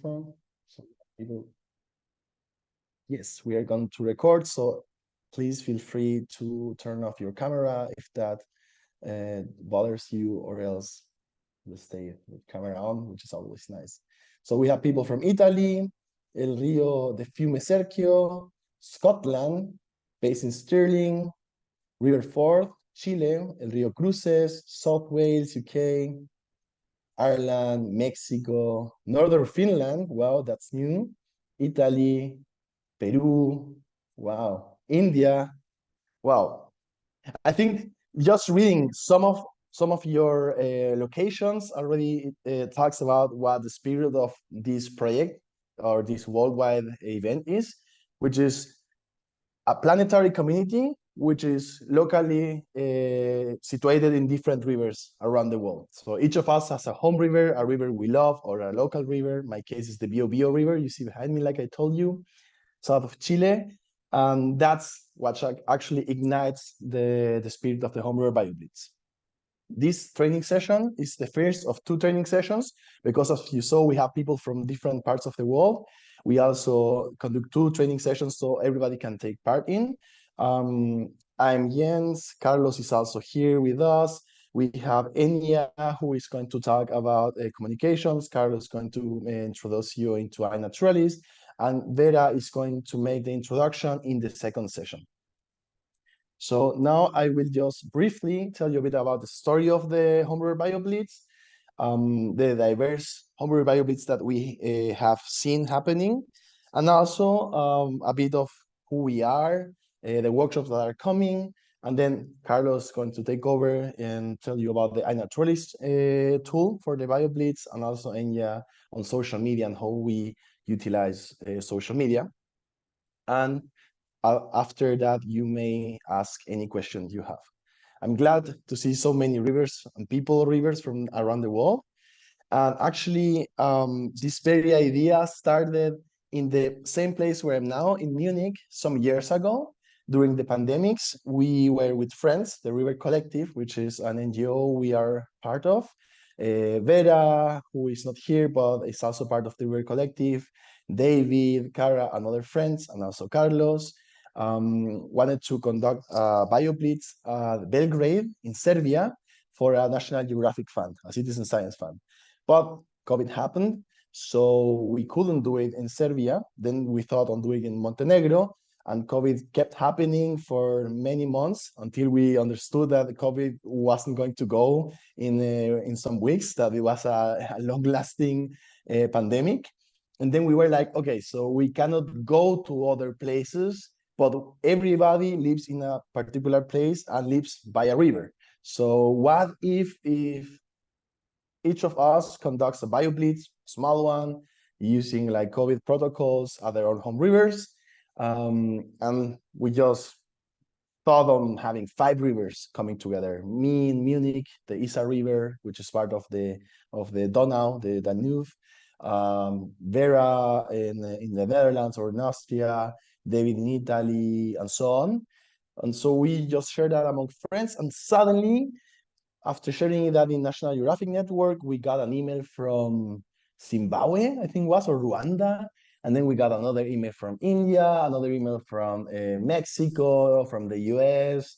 microphone. So people, yes, we are going to record. So please feel free to turn off your camera if that bothers you, or else let's stay with camera on, which is always nice. So we have people from Italy, El Rio de Fiume Serchio, Scotland, based in Stirling, River Forth, Chile, El Rio Cruces, South Wales, UK, Ireland, Mexico, Northern Finland, wow, that's new, Italy, Peru, wow, India, wow. I think just reading some of your locations already talks about what the spirit of this project or this worldwide event is, which is a planetary community which is locally situated in different rivers around the world. So each of us has a home river, a river we love, or a local river. My case is the Biobío River, you see behind me, like I told you, south of Chile. And that's what actually ignites the spirit of the Home River BioBlitz. This training session is the first of 2 training sessions because, as you saw, we have people from different parts of the world. We also conduct 2 training sessions so everybody can take part in. I'm Jens. Carlos is also here with us. We have Enya, who is going to talk about communications. Carlos is going to introduce you into iNaturalist. And Vera is going to make the introduction in the second session. So now I will just briefly tell you a bit about the story of the Home River BioBlitz, the diverse Home River BioBlitz that we have seen happening, and also a bit of who we are, the workshops that are coming, and then Carlos is going to take over and tell you about the iNaturalist tool for the BioBlitz, and also Enya on social media and how we utilize social media. And after that, you may ask any questions you have. I'm glad to see so many rivers and rivers from around the world. And actually, this very idea started in the same place where I'm now, in Munich, some years ago. During the pandemics, we were with friends, the River Collective, which is an NGO we are part of. Vera, who is not here, but is also part of the River Collective, David, Cara, and other friends, and also Carlos, wanted to conduct a BioBlitz Belgrade in Serbia for a National Geographic Fund, a citizen science fund. But COVID happened, so we couldn't do it in Serbia. Then we thought on doing it in Montenegro, and COVID kept happening for many months until we understood that COVID wasn't going to go in some weeks, that it was a long-lasting pandemic. And then we were like, okay, so we cannot go to other places, but everybody lives in a particular place and lives by a river. So what if each of us conducts a BioBlitz, small one, using like COVID protocols at their own home rivers? And we just thought on having 5 rivers coming together. Me in Munich, the Isar River, which is part of the Donau, the Danube. Vera in the Netherlands or in Austria, David in Italy, and so on. And so we just shared that among friends, and suddenly, after sharing that in National Geographic Network, we got an email from Zimbabwe, I think it was, or Rwanda, and then we got another email from India, another email from Mexico, from the US,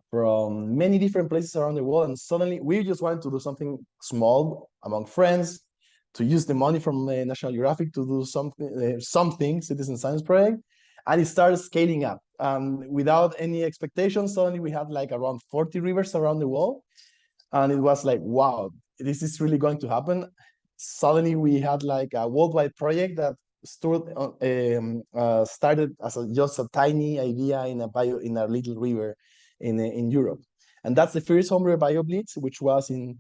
from many different places around the world, and suddenly we just wanted to do something small among friends, to use the money from National Geographic to do something citizen science project, and it started scaling up. Without any expectations, suddenly we had like around 40 rivers around the world, and it was like, wow, this is really going to happen. Suddenly we had like a worldwide project that started as just a tiny idea in a little river in Europe. And that's the first Home River BioBlitz, which was in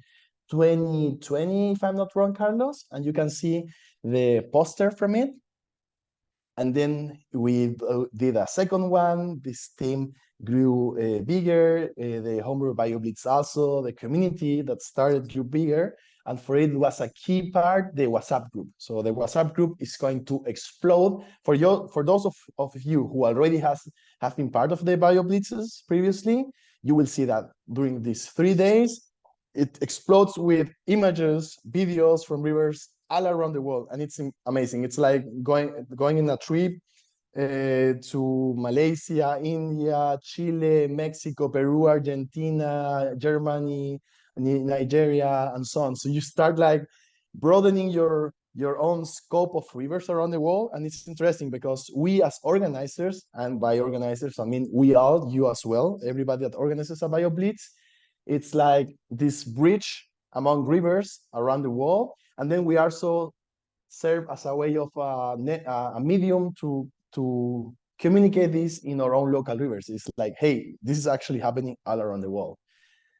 2020, if I'm not wrong, Carlos. And you can see the poster from it. And then we did a second one. This team grew bigger. The Home River BioBlitz also, the community that started grew bigger. And for it was a key part, the WhatsApp group. So the WhatsApp group is going to explode. For those of you who already have been part of the BioBlitzes previously, you will see that during these 3 days, it explodes with images, videos from rivers all around the world, and it's amazing. It's like going in a trip to Malaysia, India, Chile, Mexico, Peru, Argentina, Germany, Nigeria, and so on. So you start like broadening your own scope of rivers around the world. And it's interesting because we as organizers, and by organizers, I mean we all, you as well, everybody that organizes a BioBlitz, it's like this bridge among rivers around the world. And then we also serve as a way of a medium to communicate this in our own local rivers. It's like, hey, this is actually happening all around the world.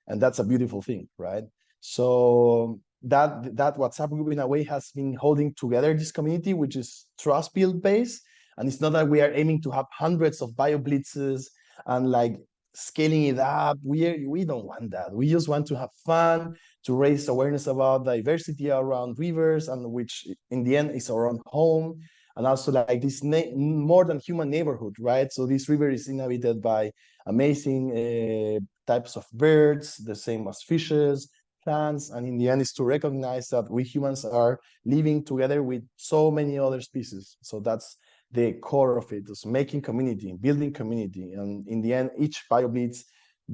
And that's a beautiful thing, right? So that WhatsApp group in a way has been holding together this community, which is trust build based. And it's not that we are aiming to have hundreds of BioBlitzes and like scaling it up. We don't want that. We just want to have fun, to raise awareness about diversity around rivers, and which in the end is our own home. And also like this more than human neighborhood, right? So this river is inhabited by amazing types of birds, the same as fishes, plants, and in the end is to recognize that we humans are living together with so many other species. So that's the core of it, is making community, building community. And in the end, each BioBlitz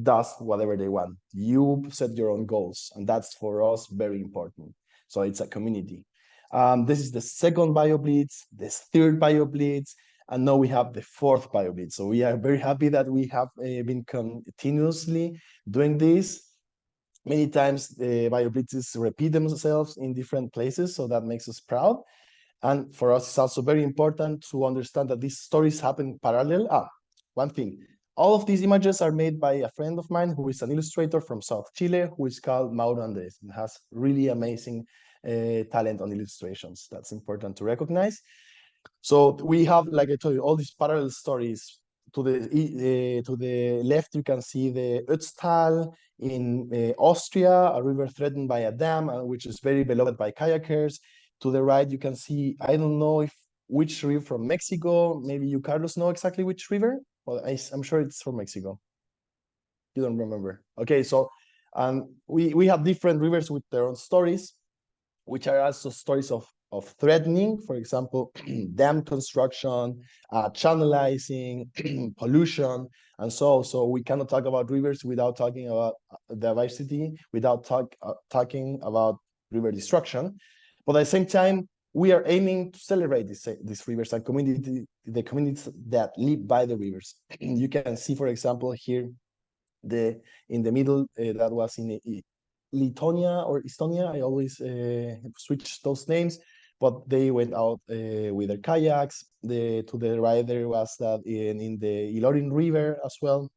does whatever they want. You set your own goals, and that's for us very important. So it's a community. This is the second BioBlitz, the third BioBlitz, and now we have the fourth BioBlitz. So we are very happy that we have been continuously doing this. Many times the BioBlitzes repeat themselves in different places, so that makes us proud. And for us, it's also very important to understand that these stories happen parallel. One thing, all of these images are made by a friend of mine who is an illustrator from South Chile, who is called Mauro Andres, and has really amazing talent on illustrations. That's important to recognize. So we have, like I told you, all these parallel stories. To the left, you can see the Ötztal in Austria, a river threatened by a dam, which is very beloved by kayakers. To the right, you can see, I don't know which river from Mexico. Maybe you, Carlos, know exactly which river? Well, I'm sure it's from Mexico. You don't remember. Okay, so we have different rivers with their own stories, which are also stories of threatening, for example, dam construction, channelizing, pollution, and so we cannot talk about rivers without talking about diversity, without talking about river destruction. But at the same time, we are aiming to celebrate these rivers and the communities that live by the rivers. You can see, for example, here, in the middle, that was in Lithuania or Estonia. I always switch those names, but they went out with their kayaks. To the right there was that in the Ilorin River as well.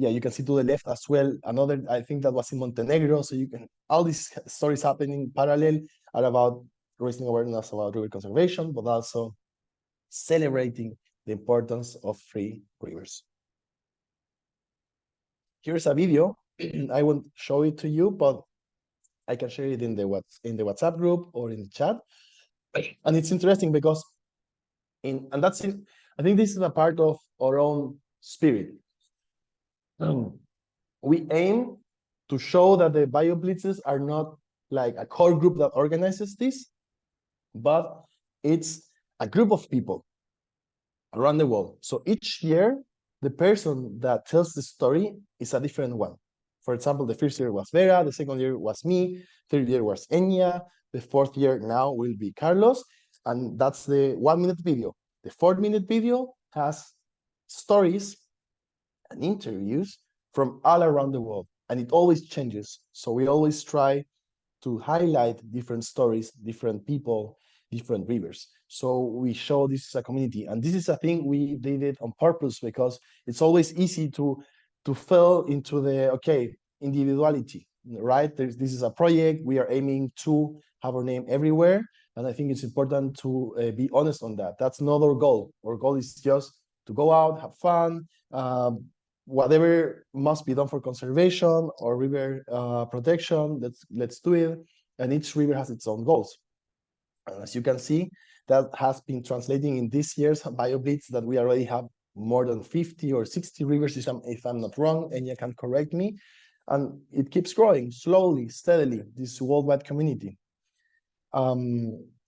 Yeah, you can see to the left as well, another, I think that was in Montenegro. So you can, all these stories happening parallel are about raising awareness about river conservation, but also celebrating the importance of free rivers. Here's a video. I won't show it to you, but I can share it in the WhatsApp group or in the chat. And it's interesting because and that's it. I think this is a part of our own spirit. We aim to show that the BioBlitzes are not like a core group that organizes this, but it's a group of people around the world. So each year, the person that tells the story is a different one. For example, the first year was Vera, the second year was me, third year was Enya, the fourth year now will be Carlos, and that's the 1 minute video. The 4-minute video has stories and interviews from all around the world, and it always changes. So we always try to highlight different stories, different people, different rivers. So we show this as a community, and this is a thing we did it on purpose because it's always easy to fall into the individuality, right? This is a project. We are aiming to have our name everywhere, and I think it's important to be honest on that. That's not our goal. Our goal is just to go out, have fun, whatever must be done for conservation or river protection. Let's do it, and each river has its own goals. And as you can see, that has been translating in this year's BioBlitz that we already have more than 50 or 60 rivers, if I'm not wrong, and you can correct me. And it keeps growing slowly, steadily, this worldwide community.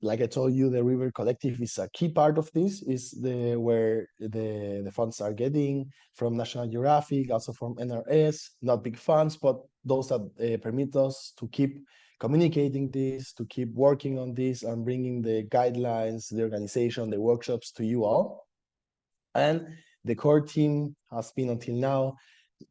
Like I told you, the River Collective is a key part of this, is where the funds are getting from National Geographic, also from NRS, not big funds, but those that permit us to keep communicating this, to keep working on this and bringing the guidelines, the organization, the workshops to you all. And the core team has been until now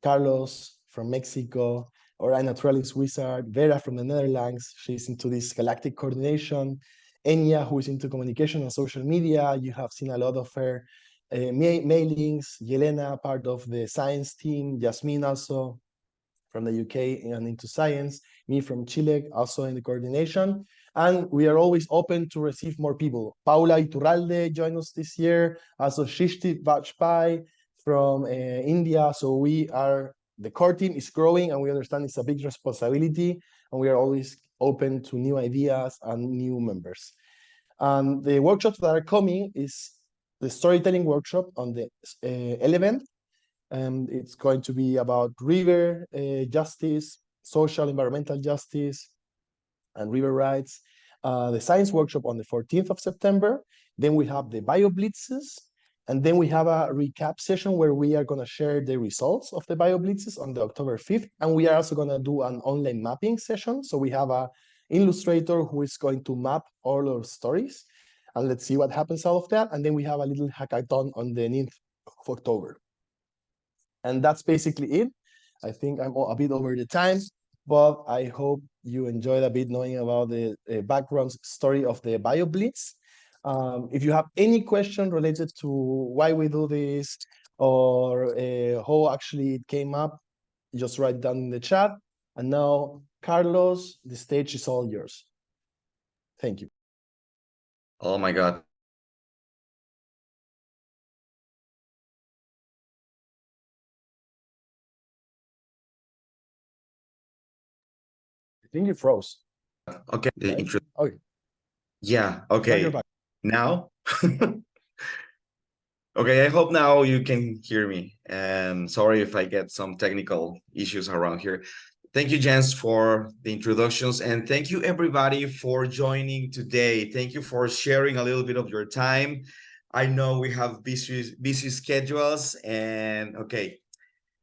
Carlos from Mexico, or iNaturalist wizard, Vera from the Netherlands, she's into this galactic coordination, Enya, who is into communication and social media, you have seen a lot of her mailings, Yelena, part of the science team, Jasmine also from the UK and into science, me from Chile, also in the coordination. And we are always open to receive more people. Paula Iturralde joined us this year, also Shishti Vajpayee from India. So the core team is growing and we understand it's a big responsibility and we are always open to new ideas and new members. And the workshops that are coming is the storytelling workshop on the 11th. And it's going to be about river justice, social environmental justice, and river rights. The science workshop on the 14th of September. Then we have the bio blitzes. And then we have a recap session where we are going to share the results of the bio blitzes on the October 5th. And we are also going to do an online mapping session. So we have a illustrator who is going to map all our stories. And let's see what happens out of that. And then we have a little hackathon on the 9th of October. And that's basically it. I think I'm a bit over the time, but I hope you enjoyed a bit knowing about the background story of the BioBlitz. If you have any question related to why we do this or how actually it came up, just write it down in the chat. And now, Carlos, the stage is all yours. Thank you. Oh my God. I think you froze. Okay. Right? Okay. Yeah. Now you're Okay. back. Now? Okay, I hope now you can hear me. And sorry if I get some technical issues around here. Thank you, Jens, for the introductions. And thank you, everybody, for joining today. Thank you for sharing a little bit of your time. I know we have busy schedules. And okay,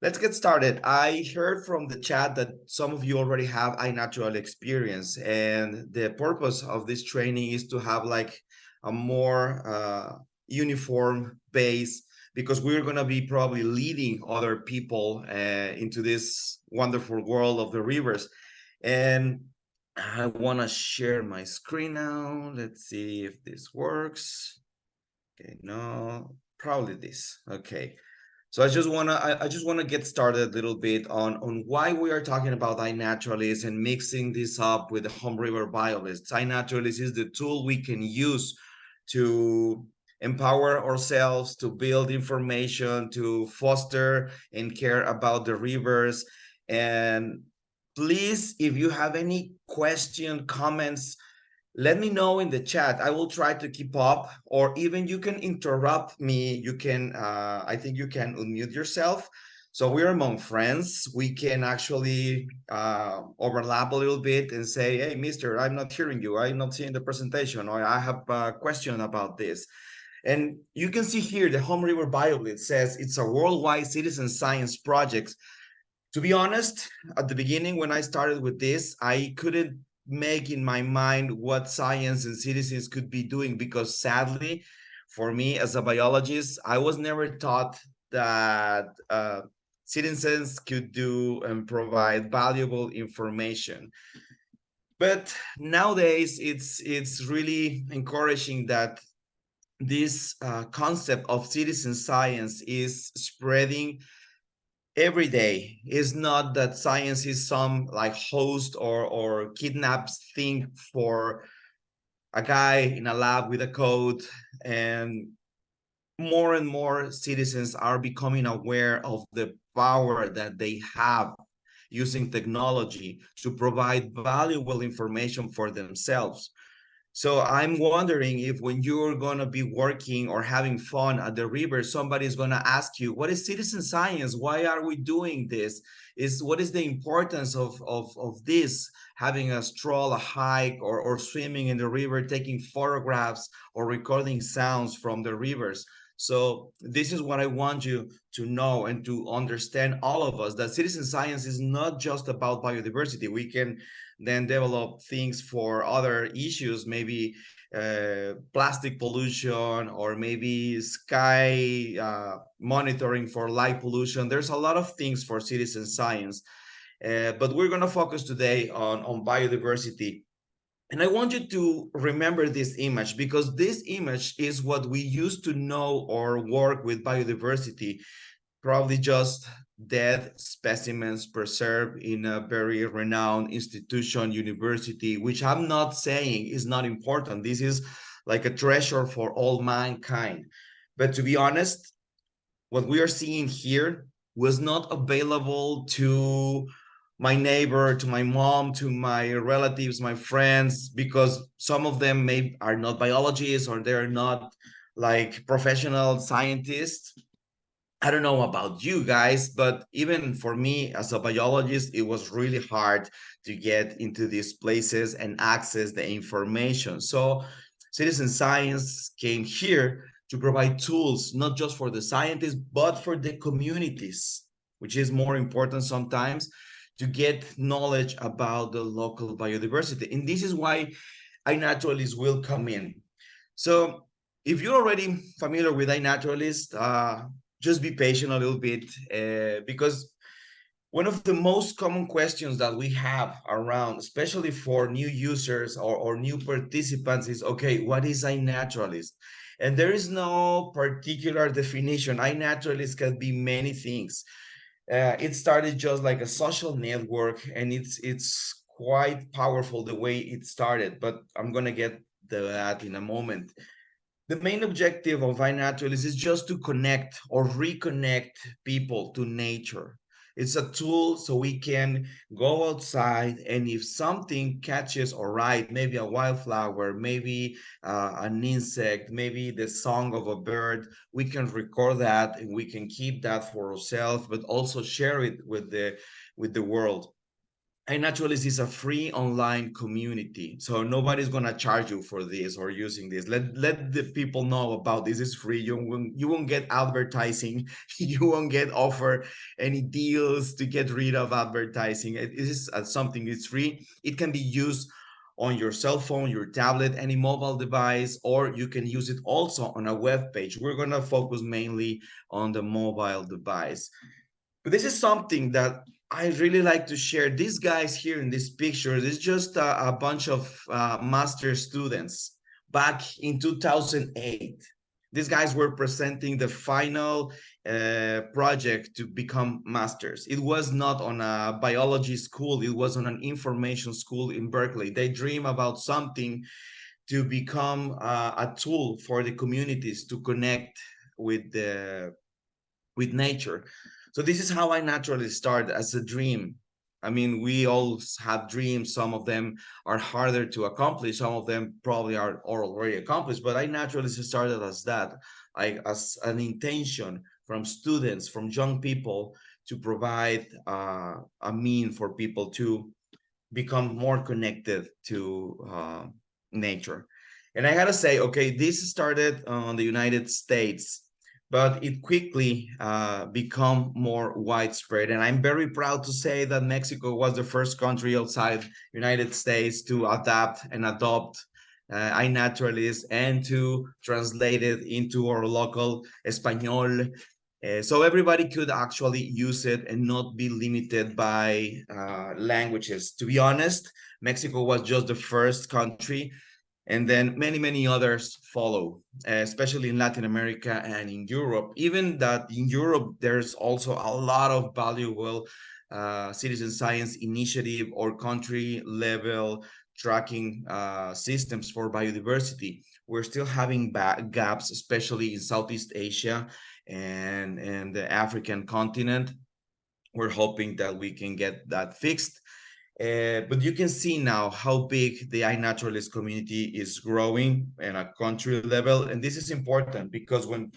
let's get started. I heard from the chat that some of you already have iNaturalist experience, and the purpose of this training is to have like a more uniform base, because we're going to be probably leading other people into this wonderful world of the rivers. And I want to share my screen now. Let's see if this works. Okay, no, probably this. Okay. So I just wanna get started a little bit on why we are talking about iNaturalist and mixing this up with the home river biolist. iNaturalist is the tool we can use to empower ourselves, to build information, to foster and care about the rivers. And please, if you have any question, comments, let me know in the chat. I will try to keep up, or even you can interrupt me. You can, I think you can unmute yourself. So we're among friends. We can actually overlap a little bit and say, hey, mister, I'm not hearing you. I'm not seeing the presentation, or I have a question about this. And you can see here the Home River BioBlitz says it's a worldwide citizen science project. To be honest, at the beginning, when I started with this, I couldn't make in my mind what science and citizens could be doing, because sadly, for me as a biologist, I was never taught that citizens could do and provide valuable information. But nowadays, it's really encouraging that this concept of citizen science is spreading every day. Is not that science is some like host or kidnaps thing for a guy in a lab with a code. And more citizens are becoming aware of the power that they have using technology to provide valuable information for themselves. So I'm wondering if when you're going to be working or having fun at the river, somebody's going to ask you, what is citizen science? Why are we doing this? What is the importance of this? Having a stroll, a hike, or swimming in the river, taking photographs or recording sounds from the rivers. So this is what I want you to know and to understand, all of us, that citizen science is not just about biodiversity. We can then develop things for other issues, maybe plastic pollution, or maybe sky monitoring for light pollution. There's a lot of things for citizen science, but we're going to focus today on biodiversity. And I want you to remember this image, because this image is what we used to know or work with biodiversity, probably just dead specimens preserved in a very renowned institution, university, which I'm not saying is not important. This is like a treasure for all mankind. But to be honest, what we are seeing here was not available to my neighbor, to my mom, to my relatives, my friends, because some of them are not biologists, or they're not like professional scientists. I don't know about you guys, but even for me as a biologist, it was really hard to get into these places and access the information. So citizen science came here to provide tools, not just for the scientists, but for the communities, which is more important sometimes, to get knowledge about the local biodiversity. And this is why iNaturalist will come in. So if you're already familiar with iNaturalist, just be patient a little bit, because one of the most common questions that we have around, especially for new users or new participants, is, okay, what is iNaturalist? And there is no particular definition. iNaturalist can be many things. It started just like a social network, and it's quite powerful the way it started, but I'm gonna get to that in a moment. The main objective of iNaturalist is just to connect or reconnect people to nature. It's a tool so we can go outside, and if something catches our eye, maybe a wildflower, maybe an insect, maybe the song of a bird, we can record that and we can keep that for ourselves, but also share it with the world. iNaturalist is a free online community, so nobody's gonna charge you for this or using this. Let the people know about this. Is free. You won't get advertising. You won't get offer any deals to get rid of advertising. It is something. It's free. It can be used on your cell phone, your tablet, any mobile device, or you can use it also on a web page. We're gonna focus mainly on the mobile device. But this is something that I really like to share. These guys here in this picture is just a bunch of master students back in 2008. These guys were presenting the final project to become masters. It was not on a biology school, it was on an information school in Berkeley. They dream about something to become a tool for the communities to connect with with nature. So this is how I naturally start, as a dream. I mean, we all have dreams. Some of them are harder to accomplish. Some of them probably are already accomplished. But I naturally started as that, as an intention from students, from young people, to provide a mean for people to become more connected to nature. And I gotta say, okay, this started on the United States, but it quickly become more widespread. And I'm very proud to say that Mexico was the first country outside United States to adapt and adopt iNaturalist and to translate it into our local Espanol, so everybody could actually use it and not be limited by languages. To be honest, Mexico was just the first country, and then many others follow, especially in Latin America and in Europe. Even that in Europe, there's also a lot of valuable citizen science initiative or country level tracking systems for biodiversity. We're still having gaps, especially in Southeast Asia and the African continent. We're hoping that we can get that fixed. But you can see now how big the iNaturalist community is growing at a country level. And this is important because when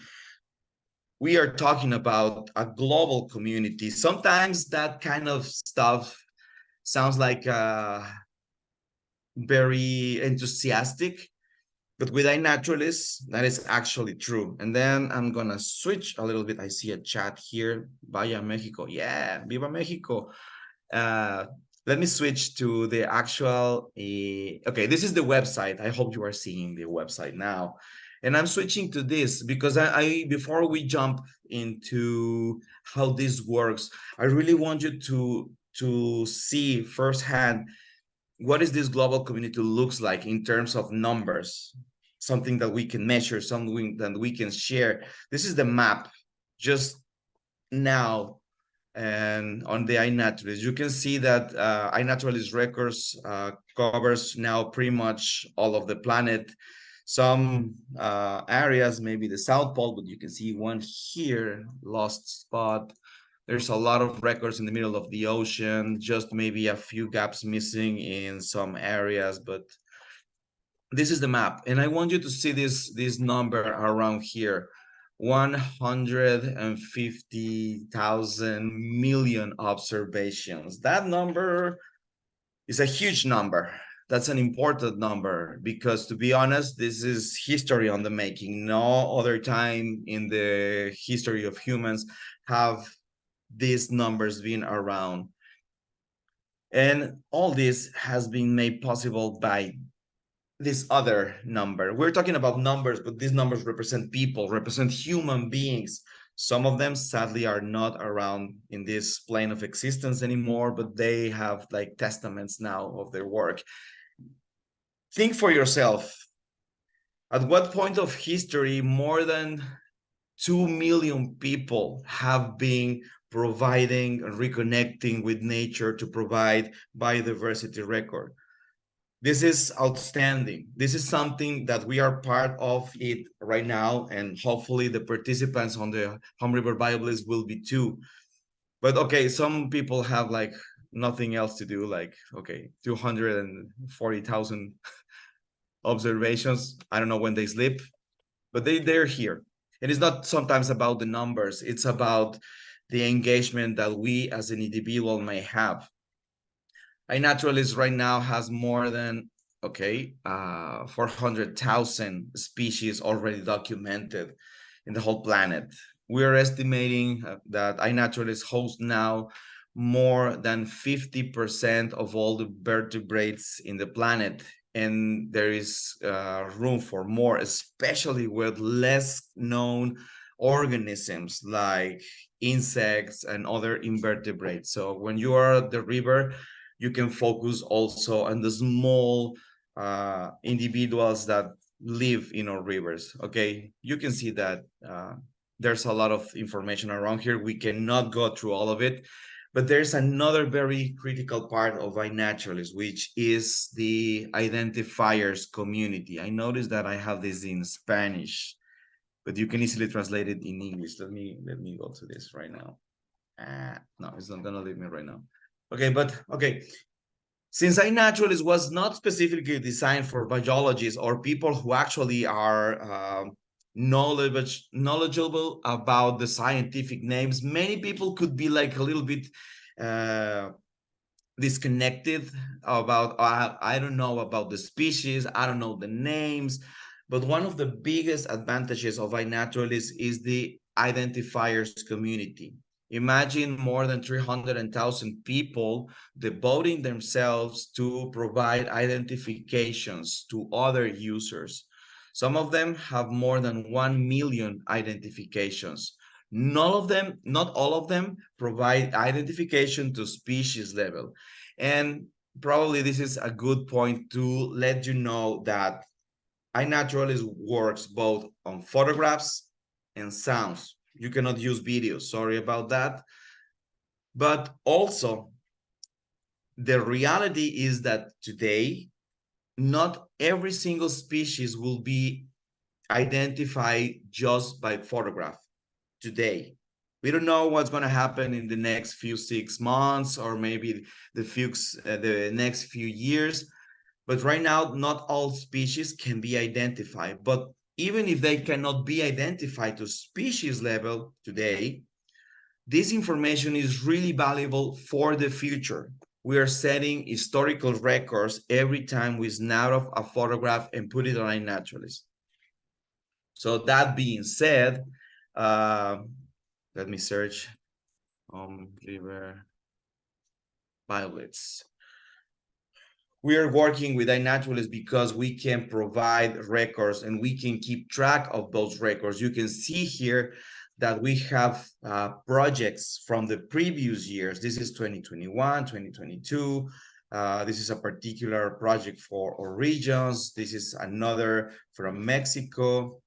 we are talking about a global community, sometimes that kind of stuff sounds like very enthusiastic, but with iNaturalist, that is actually true. And then I'm gonna switch a little bit. I see a chat here. Vaya Mexico. Yeah, Viva Mexico. Uh, Let me switch to the actual, okay, this is the website. I hope you are seeing the website now. And I'm switching to this because before we jump into how this works, I really want you to see firsthand what is this global community looks like in terms of numbers, something that we can measure, something that we can share. This is the map just now. And on the iNaturalist, you can see that iNaturalist records covers now pretty much all of the planet. Some areas, maybe the South Pole, but you can see one here, lost spot. There's a lot of records in the middle of the ocean, just maybe a few gaps missing in some areas, but this is the map. And I want you to see this number around here, 150,000 million observations. That number is a huge number. That's an important number because, to be honest, this is history on the making. No other time in the history of humans have these numbers been around. And all this has been made possible by this other number. We're talking about numbers, but these numbers represent people, represent human beings. Some of them sadly are not around in this plane of existence anymore, but they have like testaments now of their work. Think for yourself, at what point of history more than 2 million people have been providing and reconnecting with nature to provide biodiversity record? This is outstanding. This is something that we are part of it right now, and hopefully the participants on the Home River BioBlitz will be too. But okay, some people have like nothing else to do, like, okay, 240,000 observations. I don't know when they sleep, but they're here. And it's not sometimes about the numbers, it's about the engagement that we as an individual may have. iNaturalist right now has more than 400,000 species already documented in the whole planet. We're estimating that iNaturalist hosts now more than 50% of all the vertebrates in the planet, and there is room for more, especially with less known organisms like insects and other invertebrates. So when you are at the river, you can focus also on the small individuals that live in our rivers. Okay, you can see that there's a lot of information around here. We cannot go through all of it, but there's another very critical part of iNaturalist, which is the identifiers community. I noticed that I have this in Spanish, but you can easily translate it in English. Let me go to this right now. No, it's not gonna leave me right now. Okay, but okay. Since iNaturalist was not specifically designed for biologists or people who actually are knowledgeable about the scientific names, many people could be like a little bit disconnected about, I don't know about the species, I don't know the names. But one of the biggest advantages of iNaturalist is the identifiers community. Imagine more than 300,000 people devoting themselves to provide identifications to other users. Some of them have more than 1 million identifications. Not all of them provide identification to species level. And probably this is a good point to let you know that iNaturalist works both on photographs and sounds. You cannot use videos, sorry about that. But also, the reality is that today, not every single species will be identified just by photograph today. We don't know what's going to happen in the next few 6 months or maybe the next few years. But right now, not all species can be identified. But even if they cannot be identified to species level today, this information is really valuable for the future. We are setting historical records every time we snap off a photograph and put it on iNaturalist. So that being said, let me search river violets. We are working with iNaturalist because we can provide records and we can keep track of those records. You can see here that we have projects from the previous years. This is 2021, 2022. This is a particular project for our regions. This is another from Mexico.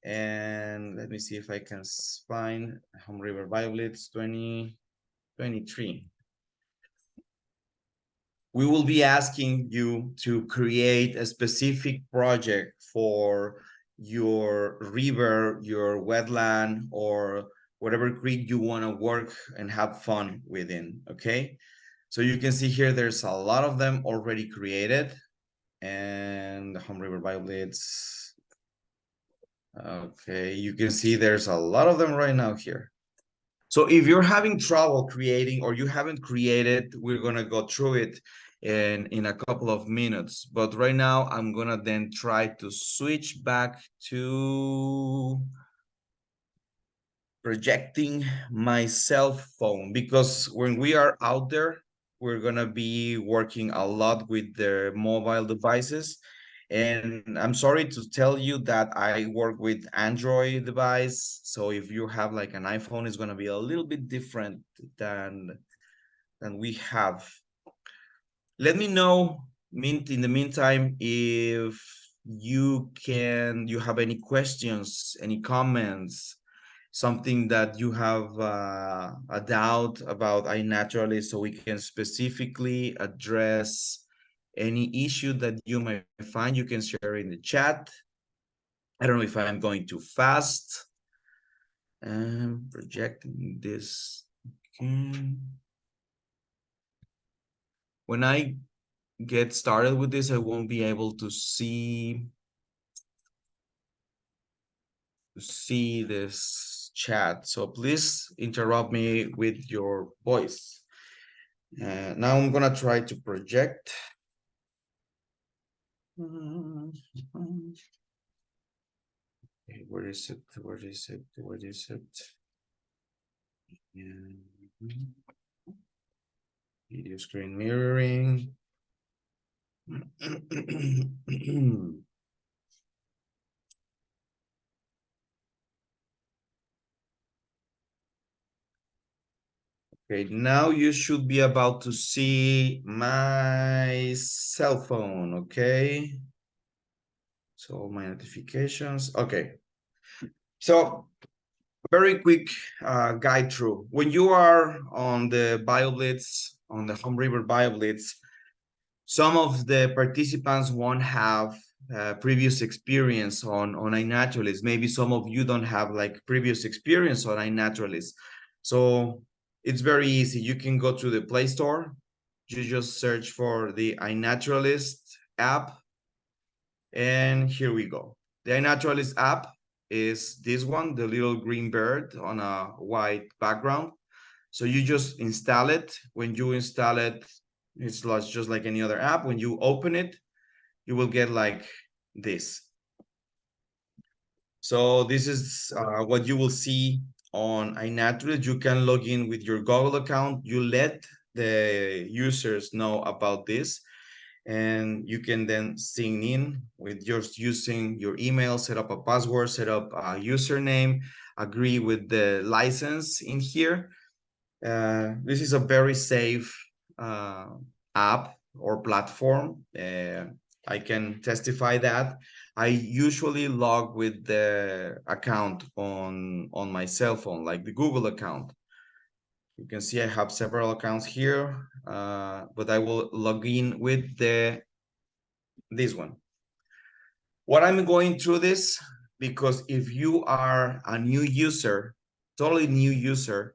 And let me see if I can find Home River Violets 2023. We will be asking you to create a specific project for your river, your wetland, or whatever creek you want to work and have fun within, okay? So you can see here, there's a lot of them already created. And the Home River Violets, okay, you can see there's a lot of them right now here. So if you're having trouble creating or you haven't created, we're gonna go through it in a couple of minutes. But right now, I'm gonna then try to switch back to projecting my cell phone, because when we are out there, we're gonna be working a lot with the mobile devices. And I'm sorry to tell you that I work with Android device. So if you have like an iPhone, it's gonna be a little bit different than we have. Let me know in the meantime if you have any questions, any comments, something that you have a doubt about iNaturalist, so we can specifically address any issue that you might find. You can share in the chat. I don't know if I'm going too fast. I'm projecting this. Okay. When I get started with this, I won't be able to see this chat. So please interrupt me with your voice. Now I'm gonna try to project. Okay, where is it? Where is it? Where is it? Video screen mirroring. Okay, now you should be about to see my cell phone, okay? So my notifications, okay. So very quick guide through. When you are on the BioBlitz, on the Home River BioBlitz, some of the participants won't have previous experience on iNaturalist. Maybe some of you don't have like previous experience on iNaturalist. So it's very easy. You can go to the Play Store. You just search for the iNaturalist app. And here we go. The iNaturalist app is this one, the little green bird on a white background. So you just install it. When you install it, it's just like any other app. When you open it, you will get like this. So this is what you will see on iNaturalist. You can log in with your Google account. You let the users know about this, and you can then sign in with just using your email, set up a password, set up a username, agree with the license in here. This is a very safe app or platform. I can testify that. I usually log with the account on my cell phone, like the Google account. You can see I have several accounts here, but I will log in with this one. What I'm going through this, because if you are a new user, totally new user,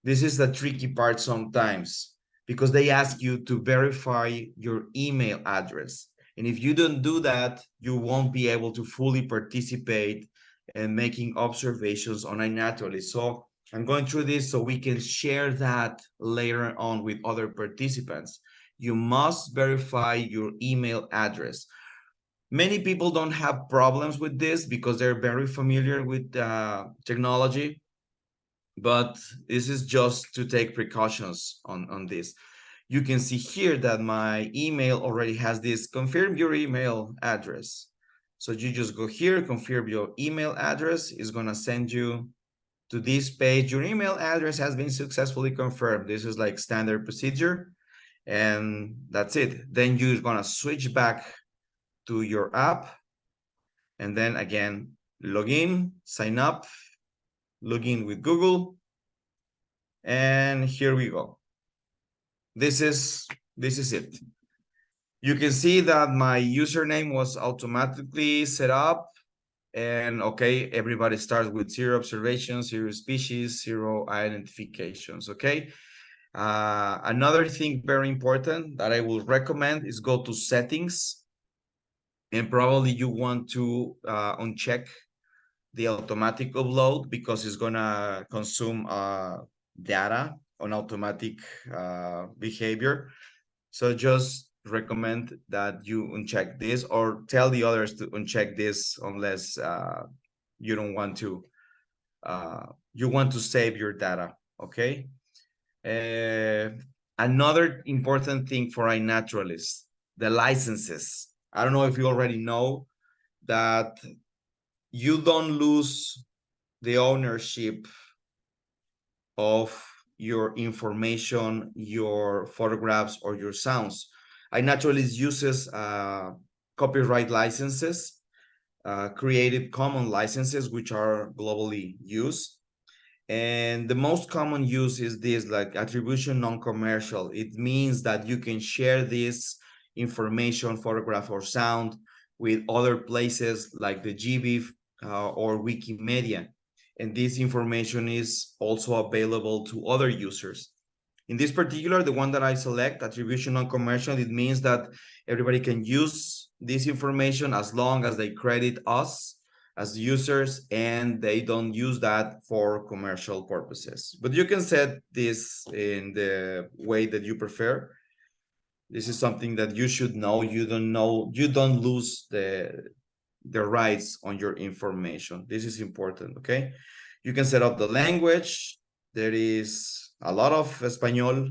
this is the tricky part sometimes because they ask you to verify your email address. And if you don't do that, you won't be able to fully participate in making observations on iNaturalist. So I'm going through this so we can share that later on with other participants. You must verify your email address. Many people don't have problems with this because they're very familiar with technology, but this is just to take precautions on this. You can see here that my email already has this confirm your email address. So you just go here, confirm your email address. It's going to send you to this page. Your email address has been successfully confirmed. This is like standard procedure. And that's it. Then you're going to switch back to your app. And then again, log in, sign up, log in with Google. And here we go. This is it. You can see that my username was automatically set up. And okay, everybody starts with 0 observations, 0 species, 0 identifications, okay? Another thing very important that I will recommend is go to settings. And probably you want to uncheck the automatic upload because it's gonna consume data on automatic behavior. So just recommend that you uncheck this or tell the others to uncheck this unless you don't want to, you want to save your data, okay? Another important thing for iNaturalist, the licenses. I don't know if you already know that you don't lose the ownership of your information, your photographs, or your sounds. iNaturalist uses copyright licenses, Creative Commons licenses, which are globally used. And the most common use is this, like attribution non-commercial. It means that you can share this information, photograph or sound with other places like the GBIF or Wikimedia. And this information is also available to other users. In this particular, the one that I select, attribution non-commercial, it means that everybody can use this information as long as they credit us as users and they don't use that for commercial purposes. But you can set this in the way that you prefer. This is something that you should know. You don't lose the rights on your information. This is important, okay? You can set up the language. There is a lot of Espanol,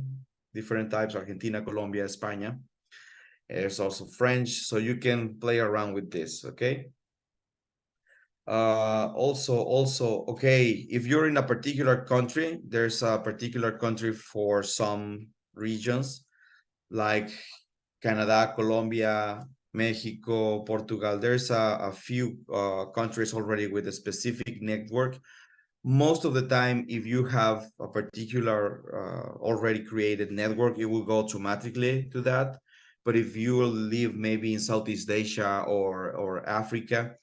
different types, Argentina, Colombia, España. There's also French, so you can play around with this, okay? Also, okay, if you're in a particular country, there's a particular country for some regions, like Canada, Colombia, Mexico, Portugal. There's a few countries already with a specific network. Most of the time, if you have a particular already created network, it will go automatically to that. But if you live maybe in Southeast Asia or Africa,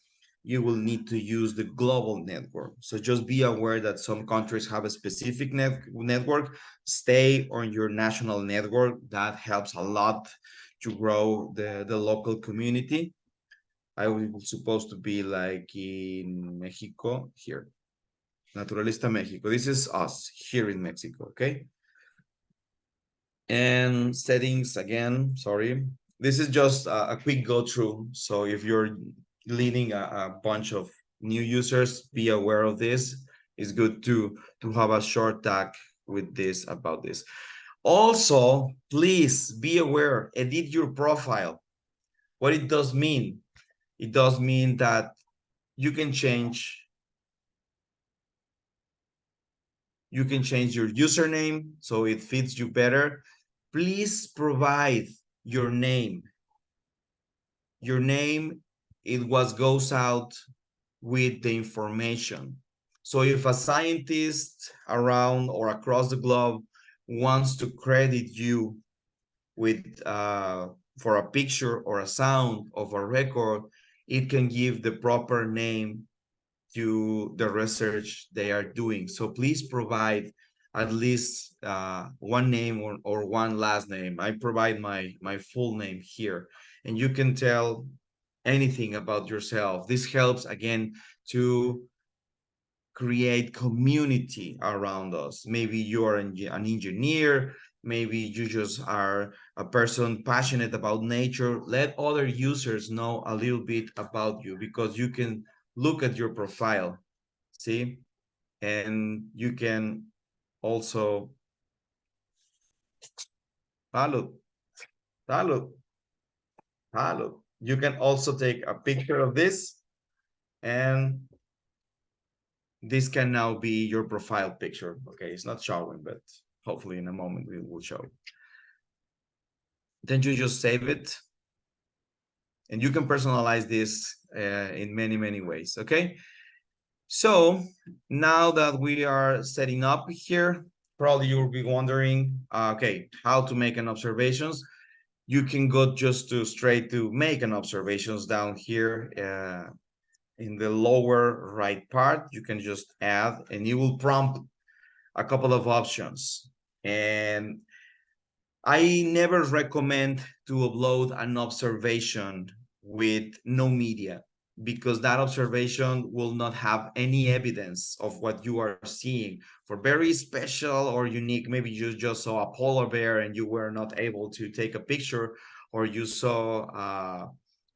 you will need to use the global network. So just be aware that some countries have a specific network. Stay on your national network. That helps a lot to grow the local community. I was supposed to be like in Mexico here. Naturalista Mexico. This is us here in Mexico, okay? And settings again, sorry. This is just a quick go through. So if you're leading a bunch of new users, be aware of this. It's good to have a short talk with this about this. Also, please be aware, edit your profile. What it does mean? It does mean that you can change your username so it fits you better. Please provide your name. Your name, it goes out with the information. So if a scientist around or across the globe wants to credit you with for a picture or a sound of a record, it can give the proper name to the research they are doing. So please provide at least one name or one last name. I provide my full name here, and you can tell anything about yourself. This helps again to create community around us. Maybe you're an engineer, maybe you just are a person passionate about nature. Let other users know a little bit about you, because you can look at your profile, see, and you can also follow, follow, follow. You can also take a picture of this, and this can now be your profile picture. Okay, it's not showing, but hopefully in a moment it will show. Then you just save it, and you can personalize this in many ways. Okay, so now that we are setting up here, probably you'll be wondering, okay, how to make an observations. You can go just to straight to make an observations down here in the lower right part. You can just add, and it will prompt a couple of options. And I never recommend to upload an observation with no media, because that observation will not have any evidence of what you are seeing. For very special or unique, maybe you just saw a polar bear and you were not able to take a picture, or you saw,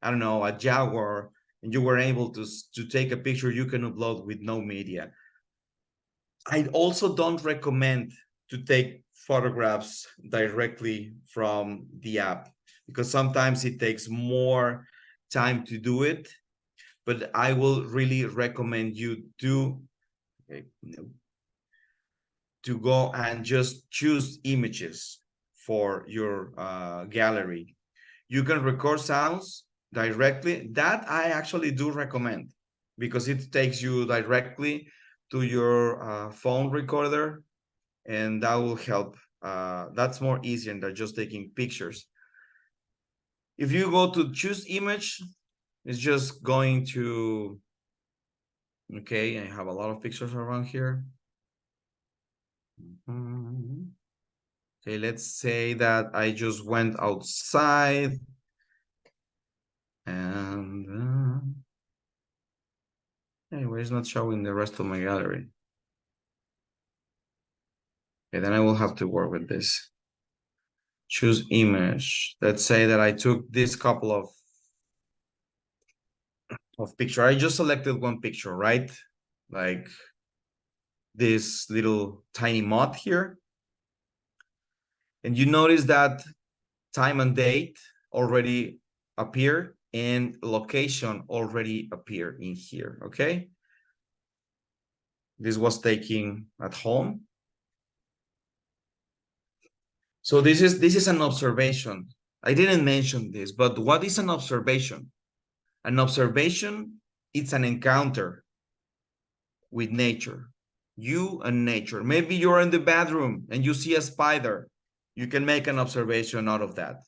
I don't know, a jaguar and you were able to take a picture, you can upload with no media. I also don't recommend to take photographs directly from the app, because sometimes it takes more time to do it. But I will really recommend you to go and just choose images for your gallery. You can record sounds directly. That I actually do recommend, because it takes you directly to your phone recorder, and that will help. That's more easier than just taking pictures. If you go to choose image, it's just going to, okay, I have a lot of pictures around here. Okay, let's say that I just went outside and anyway, it's not showing the rest of my gallery. Okay, then I will have to work with this. Choose image. Let's say that I took this couple of picture. I just selected one picture, right? Like this little tiny moth here. And you notice that time and date already appear and location already appear in here, okay? This was taken at home. So this is an observation. I didn't mention this, but what is an observation? An observation, it's an encounter with nature. You and nature. Maybe you're in the bathroom and you see a spider. You can make an observation out of that.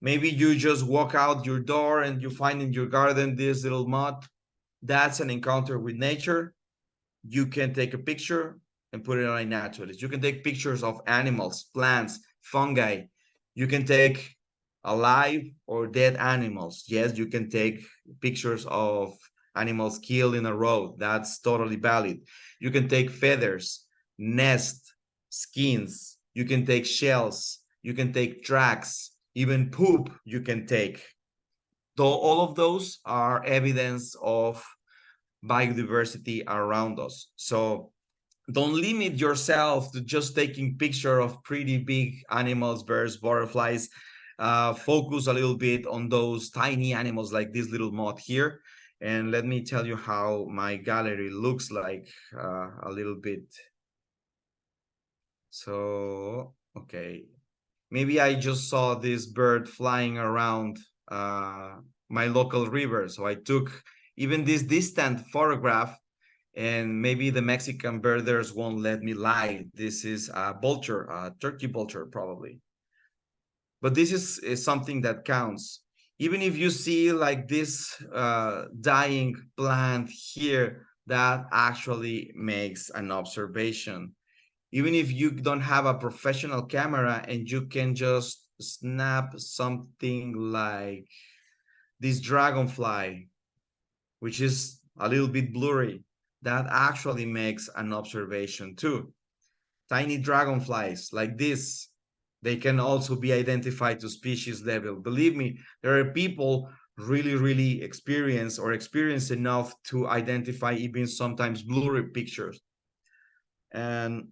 Maybe you just walk out your door and you find in your garden this little moth. That's an encounter with nature. You can take a picture and put it on iNaturalist. You can take pictures of animals, plants, fungi. You can take alive or dead animals. Yes, you can take pictures of animals killed in a road. That's totally valid. You can take feathers, nest, skins. You can take shells. You can take tracks, even poop you can take. Though all of those are evidence of biodiversity around us. So don't limit yourself to just taking picture of pretty big animals, birds, butterflies. Focus a little bit on those tiny animals like this little moth here. And let me tell you how my gallery looks like a little bit. So, okay. Maybe I just saw this bird flying around my local river. So I took even this distant photograph, and maybe the Mexican birders won't let me lie. This is a vulture, a turkey vulture probably. But this is something that counts. Even if you see like this dying plant here that actually makes an observation. Even if you don't have a professional camera and you can just snap something like this dragonfly, which is a little bit blurry, that actually makes an observation too. Tiny dragonflies like this, they can also be identified to species level. Believe me, there are people really experienced enough to identify even sometimes blurry pictures. And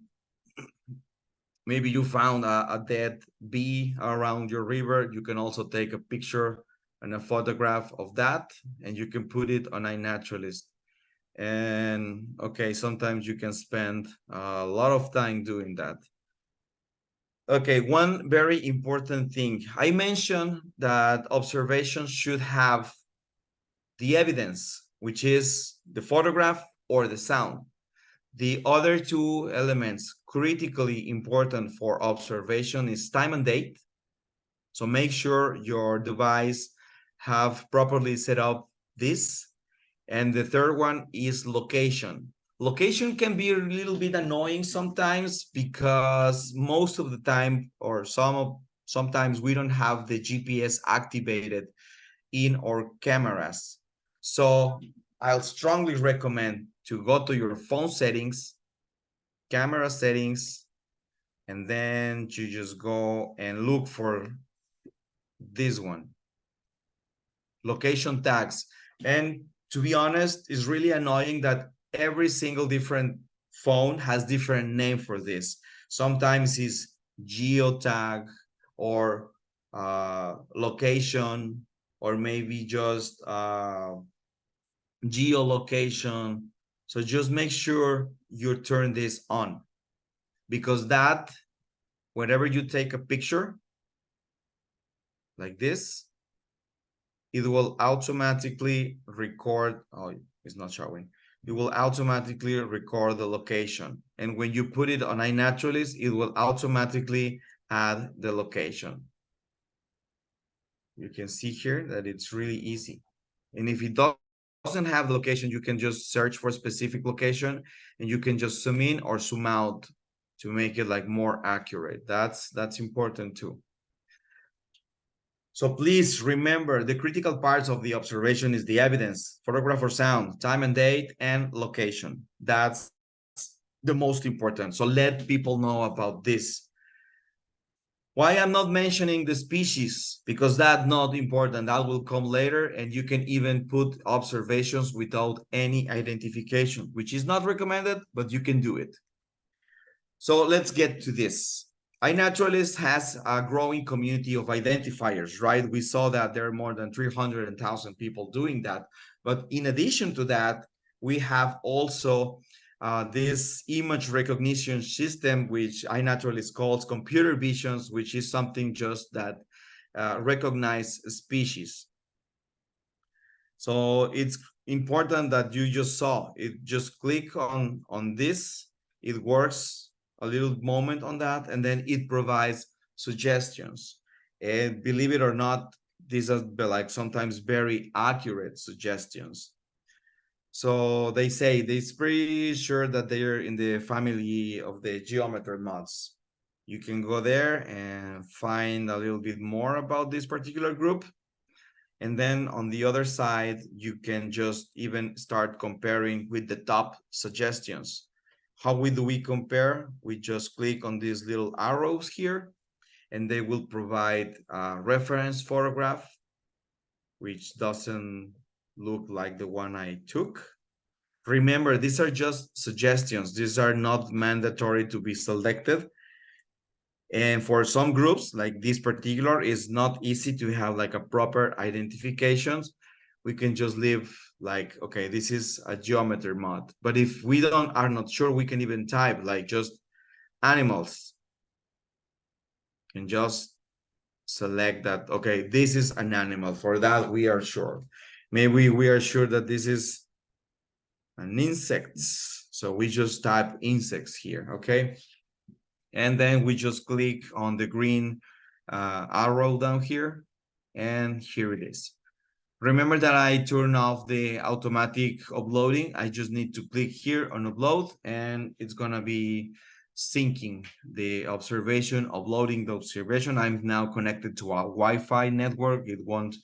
maybe you found a dead bee around your river. You can also take a picture and a photograph of that, and you can put it on iNaturalist. And okay, sometimes you can spend a lot of time doing that. Okay, one very important thing. I mentioned that observations should have the evidence, which is the photograph or the sound. The other two elements critically important for observation is time and date. So make sure your device have properly set up this. And the third one is location. Location can be a little bit annoying sometimes because most of the time, or sometimes we don't have the GPS activated in our cameras. So I'll strongly recommend to go to your phone settings, camera settings, and then you just go and look for this one, location tags. And to be honest, it's really annoying that every single different phone has different name for this. Sometimes it's geotag or location, or maybe just geolocation. So just make sure you turn this on, because that, whenever you take a picture like this, it will automatically record. Oh, it's not showing. It will automatically record the location. And when you put it on iNaturalist, it will automatically add the location. You can see here that it's really easy. And if it doesn't have the location, you can just search for a specific location and you can just zoom in or zoom out to make it like more accurate. That's important too. So please remember, the critical parts of the observation is the evidence, photograph or sound, time and date, and location. That's the most important. So let people know about this. Why I'm not mentioning the species? Because that's not important. That will come later, and you can even put observations without any identification, which is not recommended, but you can do it. So let's get to this. iNaturalist has a growing community of identifiers, right? We saw that there are more than 300,000 people doing that. But in addition to that, we have also this image recognition system, which iNaturalist calls computer visions, which is something just that recognize species. So it's important that you just saw it. Just click on this. It works a little moment on that, and then it provides suggestions. And believe it or not, these are like sometimes very accurate suggestions. So they say they're pretty sure that they're in the family of the geometry mods. You can go there and find a little bit more about this particular group. And then on the other side, you can just even start comparing with the top suggestions. How do we compare? We just click on these little arrows here, and they will provide a reference photograph, which doesn't look like the one I took. Remember, these are just suggestions. These are not mandatory to be selected. And for some groups, like this particular, is not easy to have like a proper identifications. We can just leave like, okay, this is a geometry mod. But if we are not sure, we can even type like just animals and just select that, okay, this is an animal. For that, we are sure. Maybe we are sure that this is an insects. So we just type insects here, okay? And then we just click on the green arrow down here, and here it is. Remember that I turn off the automatic uploading. I just need to click here on upload and it's gonna be syncing the observation, uploading the observation. I'm now connected to a Wi-Fi network. It won't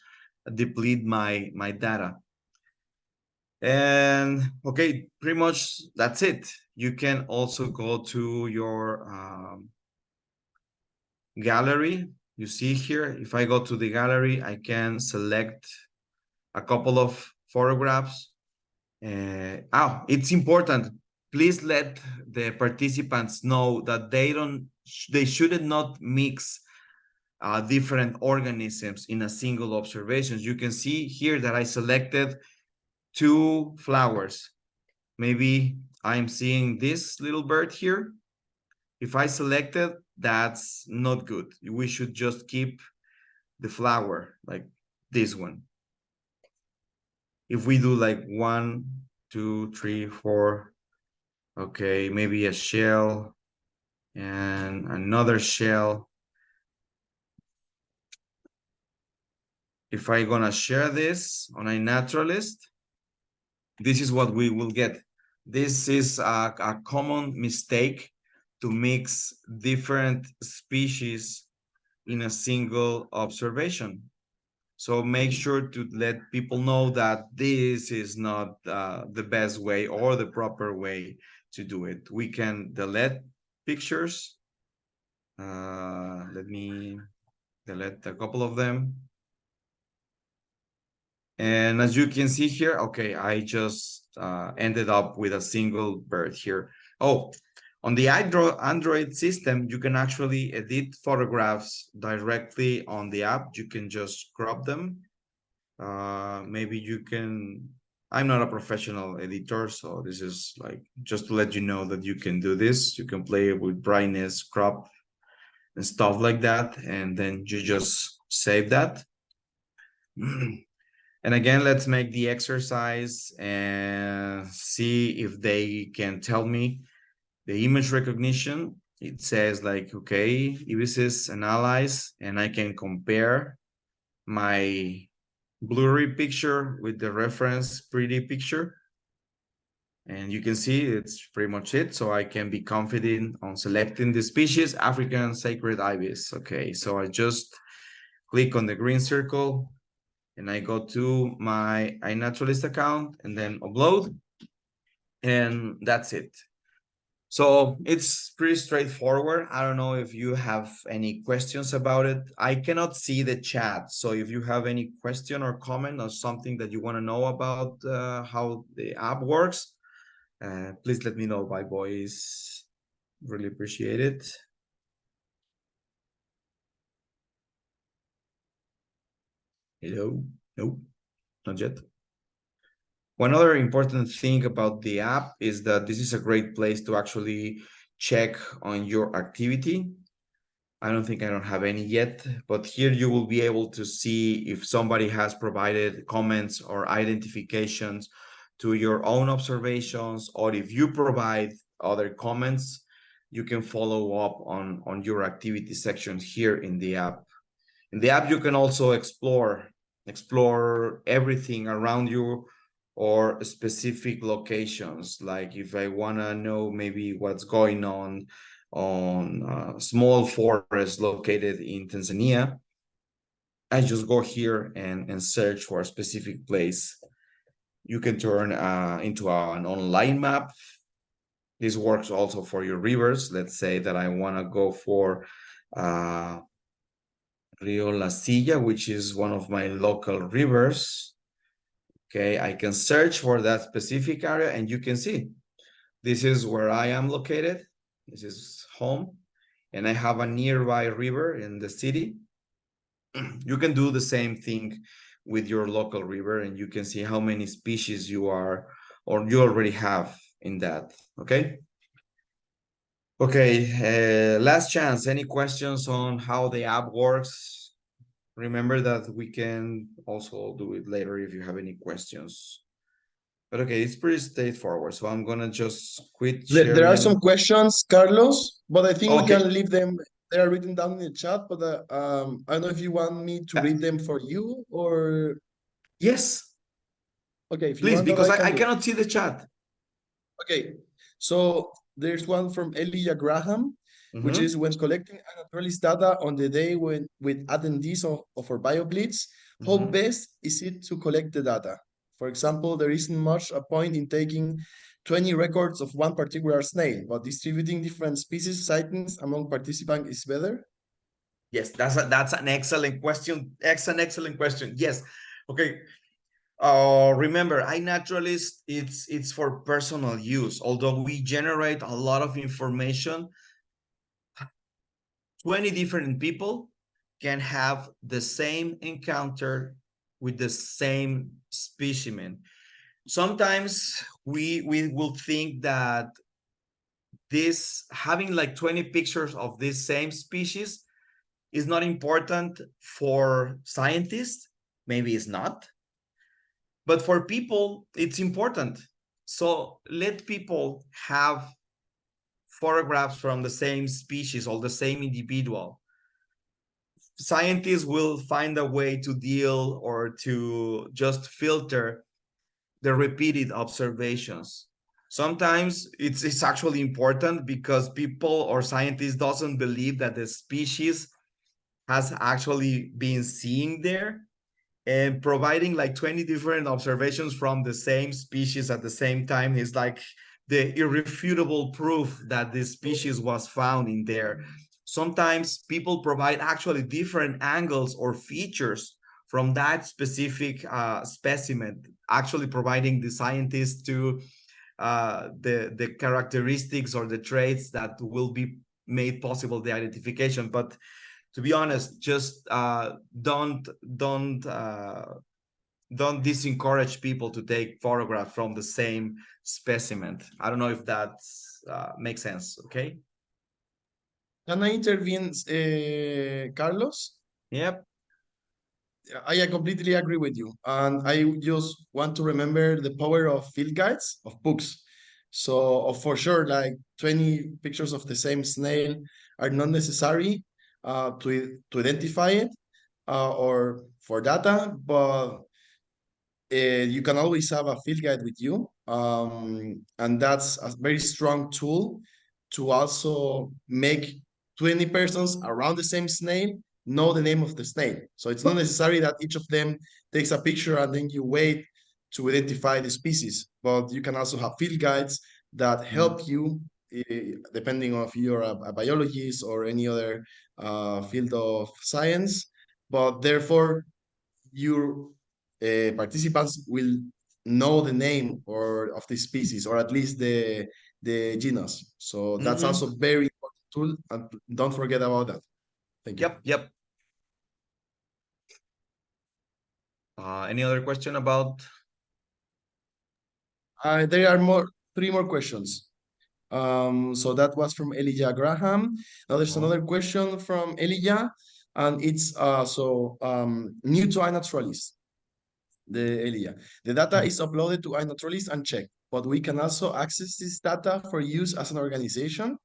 deplete my data. And okay, pretty much that's it. You can also go to your gallery. You see here, if I go to the gallery, I can select a couple of photographs. It's important. Please let the participants know that they should not mix different organisms in a single observation. You can see here that I selected 2 flowers. Maybe I'm seeing this little bird here. If I select it, that's not good. We should just keep the flower like this one. If we do like 1, 2, 3, 4, okay, maybe a shell and another shell. If I'm gonna share this on iNaturalist, this is what we will get. This is a common mistake to mix different species in a single observation. So make sure to let people know that this is not the best way or the proper way to do it. We can delete pictures. Let me delete a couple of them. And as you can see here, okay, I just ended up with a single bird here. Oh, on the Android system, you can actually edit photographs directly on the app. You can just crop them. Maybe you can, I'm not a professional editor, so this is like just to let you know that you can do this. You can play with brightness, crop, and stuff like that, and then you just save that. And again, let's make the exercise and see if they can tell me the image recognition. It says like, okay, ibises analyze, and I can compare my blurry picture with the reference pretty picture. And you can see it's pretty much it. So I can be confident on selecting the species, African sacred ibis. Okay, so I just click on the green circle and I go to my iNaturalist account and then upload, and that's it. So it's pretty straightforward. I don't know if you have any questions about it. I cannot see the chat. So if you have any question or comment or something that you want to know about how the app works, please let me know by voice. Really appreciate it. Hello? Nope, not yet. One other important thing about the app is that this is a great place to actually check on your activity. I don't have any yet, but here you will be able to see if somebody has provided comments or identifications to your own observations, or if you provide other comments, you can follow up on your activity section here in the app. In the app, you can also explore everything around you or specific locations. Like if I want to know maybe what's going on a small forest located in Tanzania, I just go here and search for a specific place. You can turn into an online map. This works also for your rivers. Let's say that I want to go for Rio La Silla, which is one of my local rivers. Okay, I can search for that specific area and you can see this is where I am located. This is home, and I have a nearby river in the city. You can do the same thing with your local river and you can see how many species you are or you already have in that. Okay. Okay, last chance. Any questions on how the app works? Remember that we can also do it later if you have any questions. But okay, it's pretty straightforward. So I'm gonna just quit There are sharing. some questions, Carlos, but I think we Okay. can leave them. They are written down in the chat, but I don't know if you want me to read them for you or Yes, Okay, if you please, want that, because I I can do it. cannot see the chat. Okay, so there's one from Elijah Graham, which Mhm, is when collecting iNaturalist data on the day when with attendees of our BioBlitz, how mhm. best is it to collect the data? For example, there isn't much a point in taking 20 records of one particular snail, but distributing different species sightings among participants is better. Yes, that's an excellent question. Excellent question. Yes. Okay. Remember, iNaturalist, it's for personal use. Although we generate a lot of information, 20 different people can have the same encounter with the same specimen. Sometimes we will think that this having like 20 pictures of this same species is not important for scientists. Maybe it's not, but for people, it's important. So let people have photographs from the same species or the same individual. Scientists will find a way to deal or to just filter the repeated observations. Sometimes it's actually important because people or scientists doesn't believe that the species has actually been seen there, and providing like 20 different observations from the same species at the same time is like the irrefutable proof that this species was found in there. Sometimes people provide actually different angles or features from that specific specimen, actually providing the scientists to the characteristics or the traits that will be made possible the identification. But to be honest, just don't disencourage people to take photographs from the same specimen. I don't know if that makes sense. Okay. Can I intervene, Carlos? Yep. I completely agree with you. And I just want to remember the power of field guides, of books. So for sure, like 20 pictures of the same snail are not necessary to identify it or for data, but you can always have a field guide with you. And that's a very strong tool to also make 20 persons around the same snail know the name of the snail. So it's not necessary that each of them takes a picture and then you wait to identify the species, but you can also have field guides that help you depending on if you're a biologist or any other field of science, but therefore your participants will know the name or of the species or at least the genus. So that's Mm-hmm. also very important tool, and don't forget about that. Thank you. Yep. Any other question about? There are three more questions. So that was from Elijah Graham. Now there's Oh. another question from Elijah, and it's new to iNaturalist. The Elia. The data is uploaded to iNaturalist and checked, but we can also access this data for use as an organization.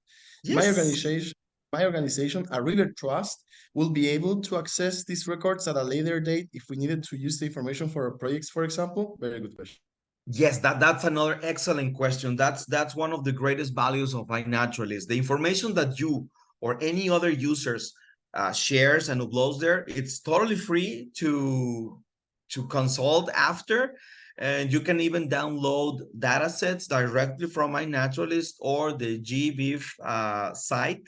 My Yes. organization, my organization, a River Trust, will be able to access these records at a later date if we needed to use the information for our projects, for example. Very good question. Yes, that's another excellent question. That's one of the greatest values of iNaturalist. The information that you or any other users shares and uploads there, it's totally free to consult after, and you can even download data sets directly from iNaturalist or the GBIF site.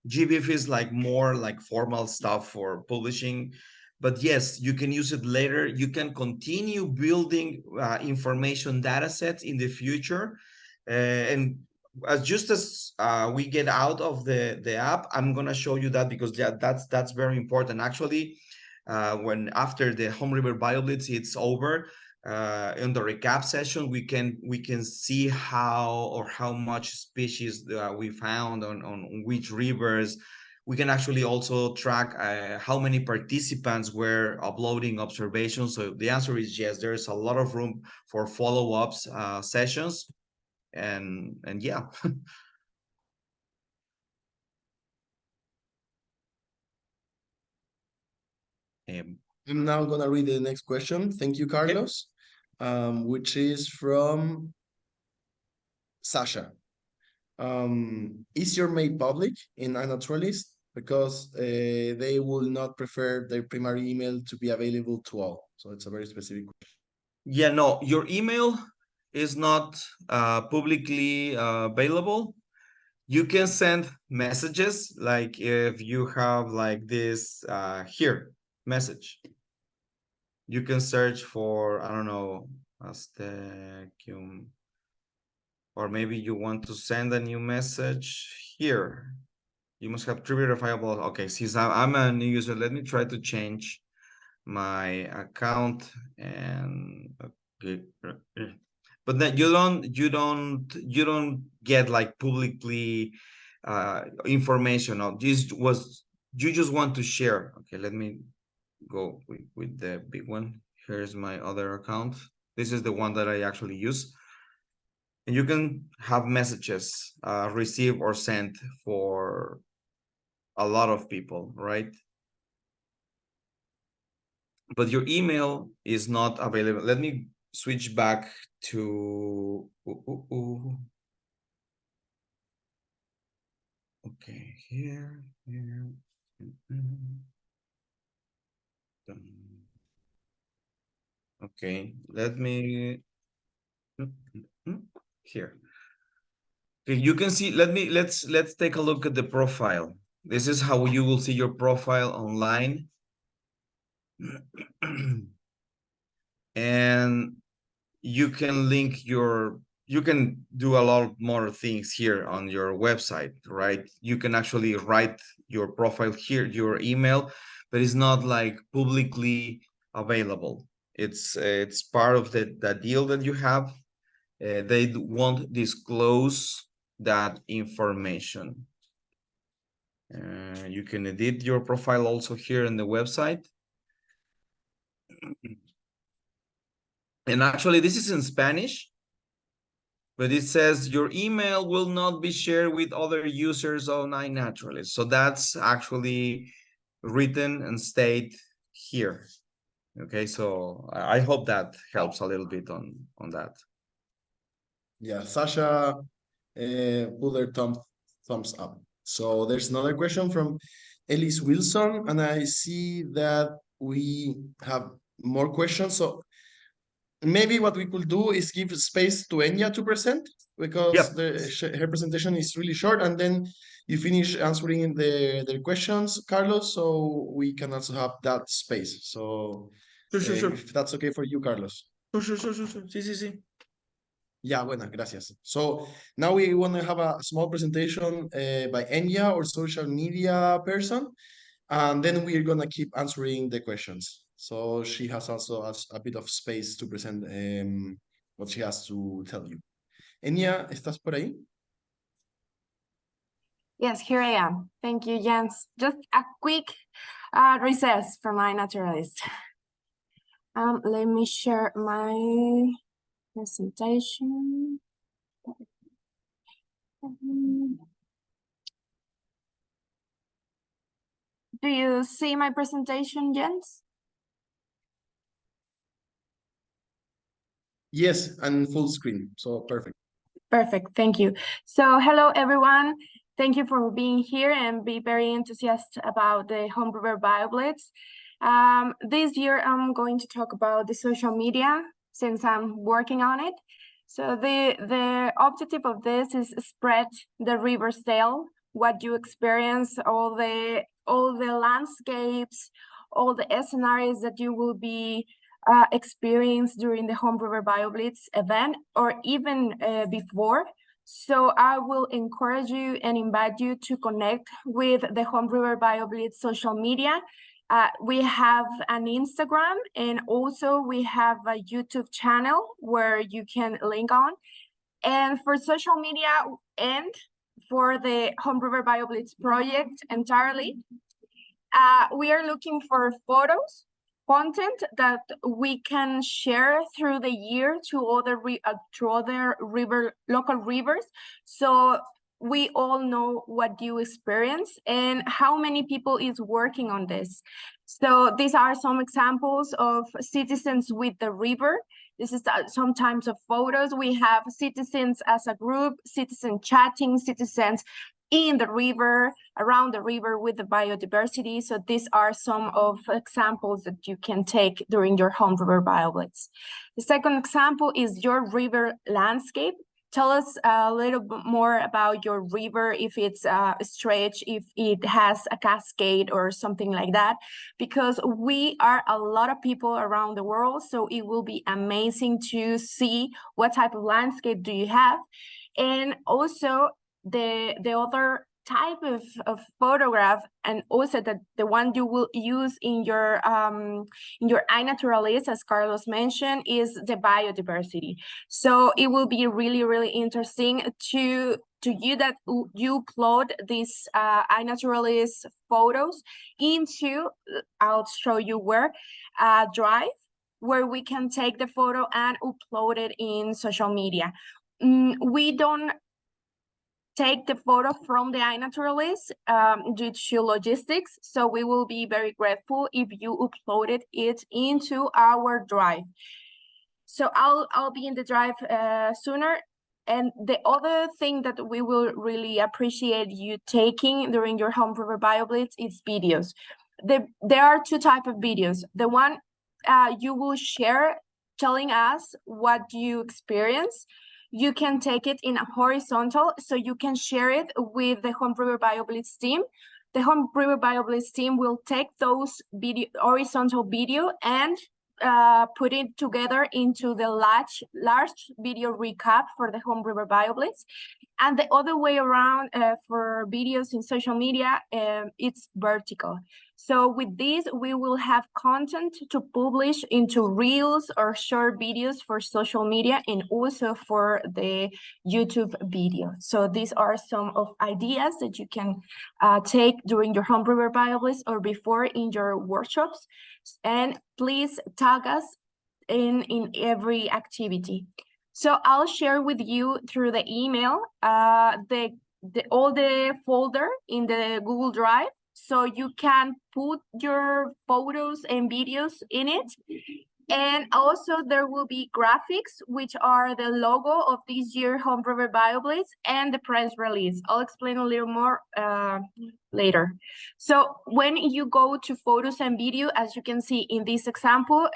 GBIF is like more like formal stuff for publishing, but yes, you can use it later. You can continue building information data sets in the future. And as just as we get out of the app, I'm gonna show you that because that's very important. Actually, when after the Home River BioBlitz it's over, in the recap session, we can see how much species we found on which rivers. We can actually also track how many participants were uploading observations. So the answer is yes. There's a lot of room for follow-ups sessions, and yeah. um, I'm now gonna read the next question. Thank you, Carlos. Which is from Sasha. Is your mail public in iNaturalist? Because they will not prefer their primary email to be available to all. So it's a very specific question. Yeah, no, your email is not publicly available. You can send messages, like if you have like this here message. You can search for, I don't know, Aztecium, or maybe you want to send a new message here. You must have trivial verifiable. Okay, since I'm a new user, let me try to change my account and okay. But then you don't get like publicly information of this. Was you just want to share? Okay, let me go with the big one. Here's my other account. This is the one that I actually use. And you can have messages receive or sent for a lot of people, right? But your email is not available. Let me switch back to okay, here. Okay, let me here. Okay, you can see, let's take a look at the profile. This is how you will see your profile online. And you can link you can do a lot more things here on your website, right? You can actually write your profile here, your email, but it's not like publicly available. It's part of the deal that you have. They won't disclose that information. You can edit your profile also here in the website. And actually, this is in Spanish, but it says your email will not be shared with other users on iNaturalist. So that's actually written and state here. Okay, so I hope that helps a little bit on that. Yeah, Sasha put their thumbs up. So there's another question from Elise Wilson, and I see that we have more questions. So maybe what we could do is give space to Enya to present, because Yep. her presentation is really short, and then you finish answering their questions, Carlos, so we can also have that space. So Sure. if that's okay for you, Carlos. Sure. Sí. Yeah, bueno, gracias. So now we want to have a small presentation by Enya, or social media person, and then we're gonna keep answering the questions. So she has also a bit of space to present what she has to tell you. Enya, ¿estás por ahí? Yes, here I am. Thank you, Jens. Just a quick recess from iNaturalist. Let me share my presentation. Do you see my presentation, Jens? Yes, and full screen. So perfect. Perfect, thank you. So hello, everyone. Thank you for being here and be very enthusiastic about the Homebrewer BioBlitz. This year, I'm going to talk about the social media since I'm working on it. So the objective of this is spread the river sail, what you experience, all the landscapes, all the scenarios that you will be experience during the Homebrewer BioBlitz event, or even before. So I will encourage you and invite you to connect with the Homebrewer BioBlitz social media. We have an Instagram, and also we have a YouTube channel where you can link on. And for social media and for the Homebrewer BioBlitz project entirely, we are looking for photos, content that we can share through the year to other local rivers. So we all know what you experience and how many people is working on this. So these are some examples of citizens with the river. This is some types of photos. We have citizens as a group, citizen chatting, citizens in the river, around the river with the biodiversity. So these are some of examples that you can take during your home river BioBlitz. The second example is your river landscape. Tell us a little bit more about your river, if it's a stretch, if it has a cascade or something like that, because we are a lot of people around the world, so it will be amazing to see what type of landscape do you have. And also the other type of photograph, and also the one you will use in your iNaturalist, as Carlos mentioned, is the biodiversity. So it will be really, really interesting to you that you upload these iNaturalist photos into, I'll show you where, Drive, where we can take the photo and upload it in social media. We don't take the photo from the iNaturalist due to logistics, so we will be very grateful if you uploaded it into our Drive. So I'll be in the Drive sooner. And the other thing that we will really appreciate you taking during your home river BioBlitz is videos. There are two types of videos. The one you will share telling us what you experience. You can take it in a horizontal, so you can share it with the Home River BioBlitz team. The Home River BioBlitz team will take those horizontal video and put it together into the large video recap for the Home River BioBlitz. And the other way around for videos in social media, it's vertical. So with this, we will have content to publish into reels or short videos for social media and also for the YouTube video. So these are some of ideas that you can take during your Home River BioBlitz or before in your workshops. And please tag us in every activity. So I'll share with you through the email all the folder in the Google Drive, so you can put your photos and videos in it. And also there will be graphics, which are the logo of this year Home River BioBlitz and the press release. I'll explain a little more later. So when you go to photos and video, as you can see in this example,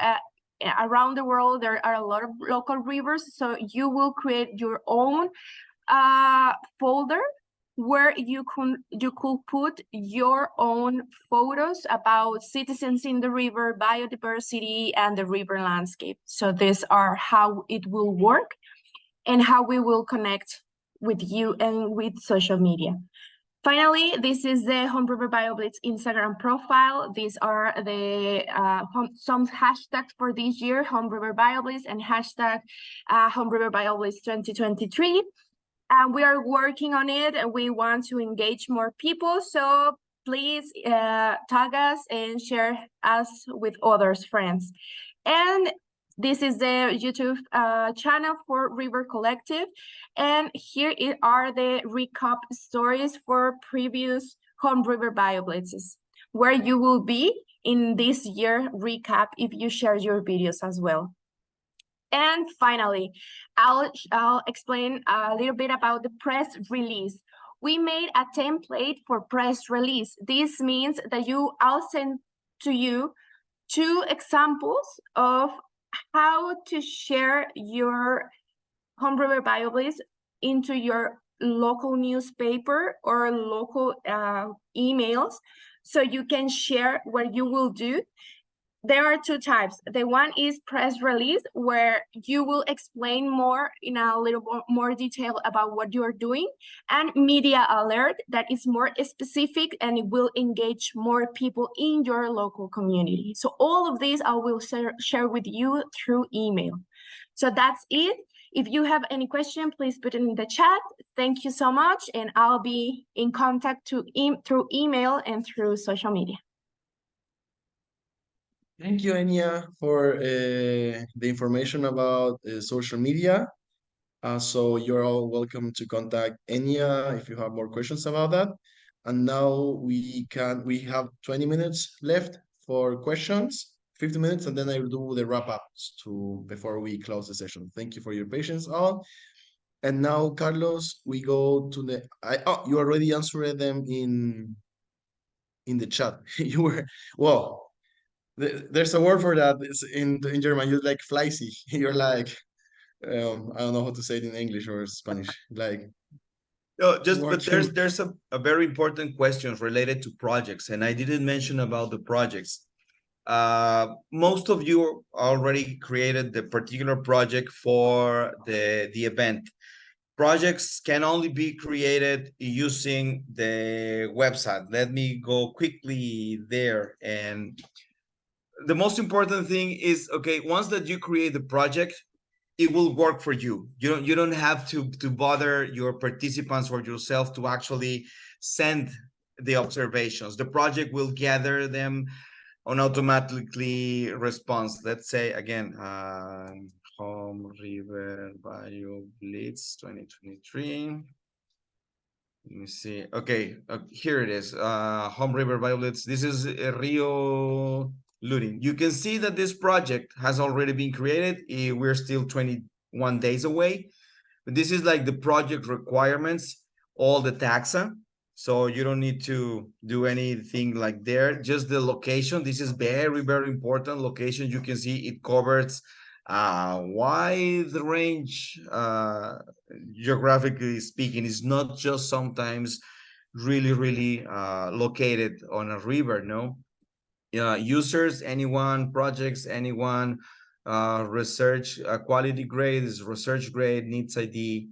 around the world there are a lot of local rivers, so you will create your own folder where you could put your own photos about citizens in the river, biodiversity, and the river landscape. So these are how it will work and how we will connect with you and with social media. Finally, this is the Home River BioBlitz Instagram profile. These are the some hashtags for this year, Home River BioBlitz and hashtag Home River BioBlitz 2023. And we are working on it, and we want to engage more people. So please tag us and share us with others, friends. And this is the YouTube channel for River Collective. And here are the recap stories for previous Home River BioBlitzes, where you will be in this year recap if you share your videos as well. And finally, I'll explain a little bit about the press release. We made a template for press release. This means that I'll send to you 2 examples of how to share your Home River BioBlitz into your local newspaper or local emails, so you can share what you will do. There are 2 types. The one is press release, where you will explain more in a little more detail about what you are doing, and media alert, that is more specific and it will engage more people in your local community. So all of these I will share with you through email. So that's it. If you have any question, please put it in the chat. Thank you so much, and I'll be in contact through email and through social media. Thank you, Enya, for the information about social media. So you're all welcome to contact Enya if you have more questions about that. And now we have 20 minutes left for questions, 50 minutes, and then I will do the wrap-ups before we close the session. Thank you for your patience all. And now, Carlos, we go to you already answered them in the chat. You were, well, there's a word for that. It's in German. You're like fleißig. You're like, I don't know how to say it in English or Spanish. Like, No, just but working. there's a very important question related to projects, and I didn't mention about the projects. Most of you already created the particular project for the event. Projects can only be created using the website. Let me go quickly there. And the most important thing is, okay, once that you create the project, it will work for you. You don't have to bother your participants or yourself to actually send the observations. The project will gather them on automatically response. Let's say again, Home River Bio Blitz 2023. Let me see. Okay, here it is. Home River Violets. This is Rio Looting. You can see that this project has already been created. We're still 21 days away. But this is like the project requirements, all the taxa. So you don't need to do anything like there. Just the location. This is very, very important location. You can see it covers wide range, geographically speaking. It's not just sometimes really located on a river. No, users, anyone, projects, anyone, research, quality grade is research grade, needs ID.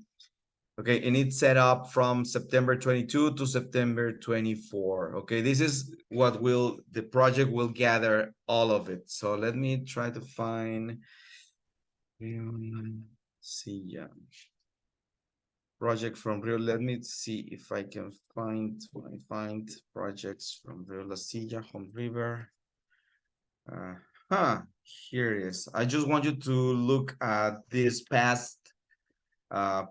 Okay, and it's set up from September 22 to September 24. Okay, this is what the project will gather all of it. So let me try to find, see, yeah. Project from Rio. Let me see if I can find projects from Rio La Silla, Home River. Here it is. I just want you to look at this past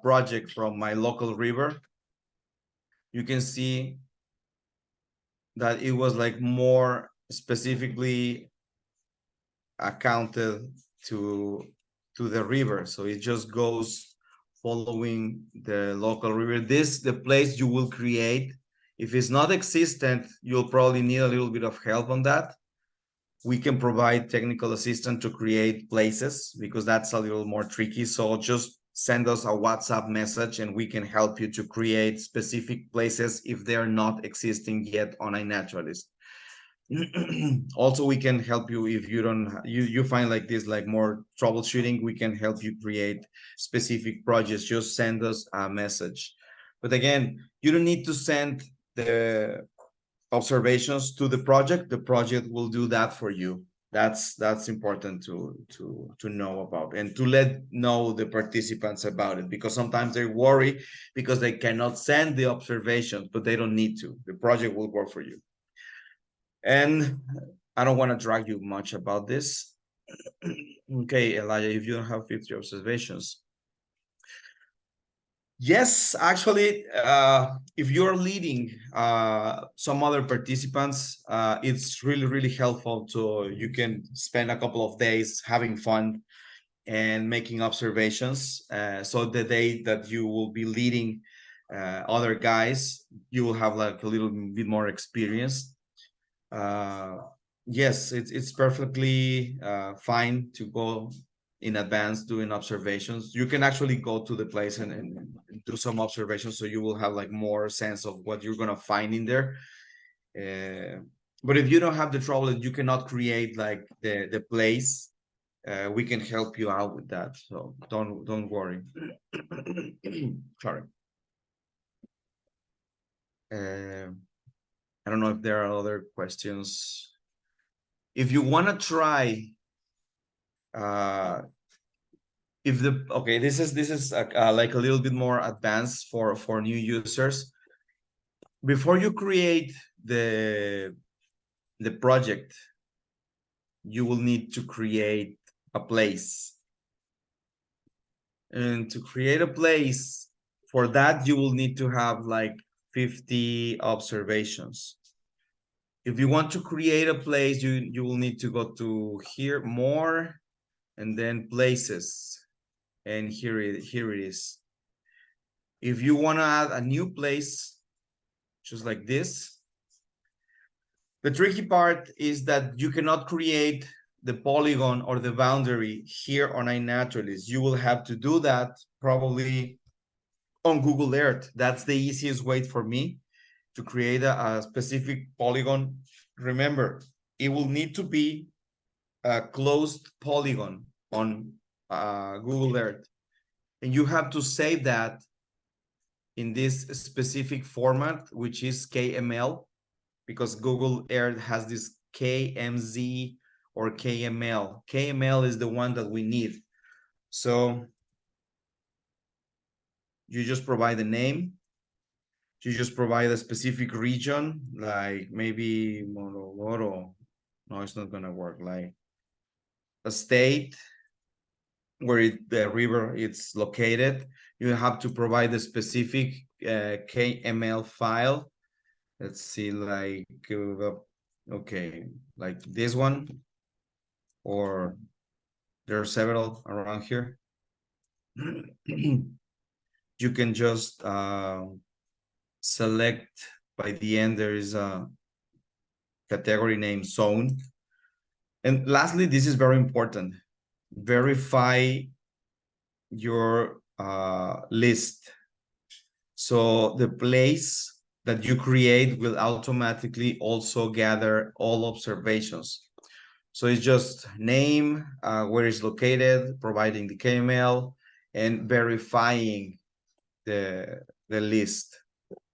project from my local river. You can see that it was like more specifically accounted to the river. So it just goes following the local river. The place you will create. If it's not existent, you'll probably need a little bit of help on that. We can provide technical assistance to create places because that's a little more tricky. So just send us a WhatsApp message and we can help you to create specific places if they're not existing yet on iNaturalist. Also, we can help you if you find like this, like more troubleshooting, we can help you create specific projects. Just send us a message. But again, you don't need to send the observations to the project. The project will do that for you. That's important to know about and to know the participants about it, because sometimes they worry because they cannot send the observations, but they don't need to. The project will work for you. And I don't want to drag you much about this. Okay, Elijah, if you don't have 50 observations. Yes, actually, if you're leading some other participants, it's really helpful you can spend a couple of days having fun and making observations. So the day that you will be leading other guys, you will have like a little bit more experience. Yes, it's perfectly fine to go in advance doing observations. You can actually go to the place and do some observations, so you will have like more sense of what you're gonna find in there. But if you don't have the trouble that you cannot create like the place, we can help you out with that. So don't worry. Sorry. I don't know if there are other questions. If you want to try, this is like a little bit more advanced for new users. Before you create the project, you will need to create a place. And to create a place, for that, you will need to have like 50 observations. If you want to create a place, you will need to go to here, more, and then places. And here it is. If you want to add a new place, just like this, the tricky part is that you cannot create the polygon or the boundary here on iNaturalist. You will have to do that probably on Google Earth. That's the easiest way for me to create a specific polygon. Remember, it will need to be a closed polygon on Google Earth. And you have to save that in this specific format, which is KML, because Google Earth has this KMZ or KML. KML is the one that we need. So you just provide the name. You just provide a specific region, like maybe Morogoro. No, it's not gonna work. Like a state where the river is located. You have to provide a specific KML file. Let's see, like, okay, like this one, or there are several around here. You can just select, by the end, there is a category name zone. And lastly, this is very important. Verify your list. So the place that you create will automatically also gather all observations. So it's just name, where it's located, providing the KML, and verifying the list.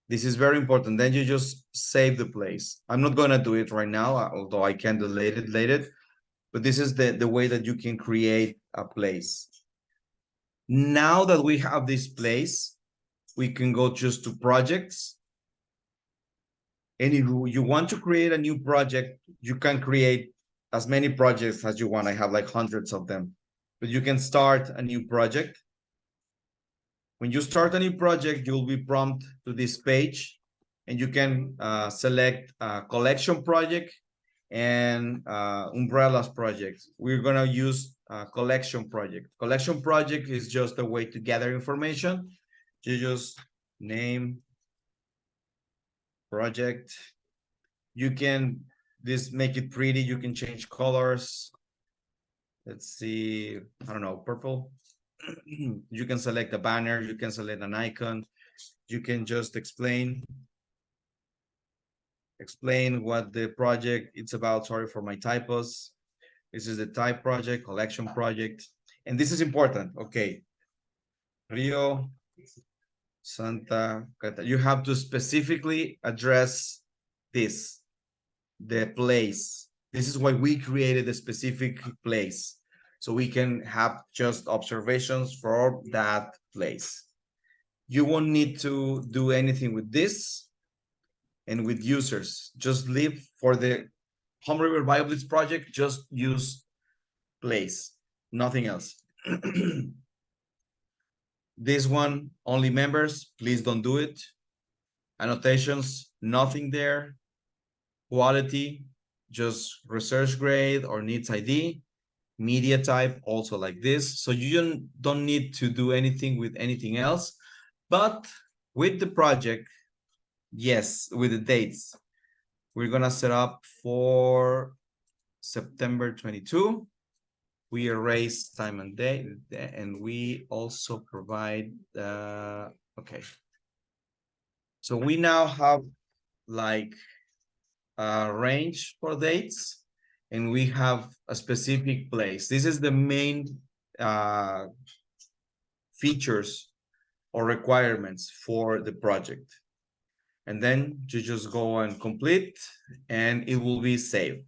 This is very important. Then you just save the place. I'm not gonna do it right now, although I can delete it later. But this is the way that you can create a place. Now that we have this place, we can go just to projects. And if you want to create a new project, you can create as many projects as you want. I have like hundreds of them, but you can start a new project. When you start a new project, you'll be prompted to this page, and you can select a collection project and umbrellas project. We're gonna use a collection project. Collection project is just a way to gather information. You just name project. You can make it pretty. You can change colors. Let's see, I don't know, purple. You can select a banner. You can select an icon. You can just explain what the project it's about. Sorry for my typos. This is the type project, collection project. And this is important. Okay. Rio, Santa Cata. You have to specifically address this, the place. This is why we created a specific place. So we can have just observations for that place. You won't need to do anything with this and with users. Just leave for the Home River BioBlitz project, just use place, nothing else. This one, only members, please don't do it. Annotations, nothing there. Quality, just research grade or needs ID. Media type, also like this. So you don't need to do anything with anything else. But with the project, yes, with the dates, we're gonna set up for September 22. We erase time and date, and we also provide, okay. So we now have like a range for dates, and we have a specific place. This is the main features or requirements for the project. And then you just go and complete, and it will be saved.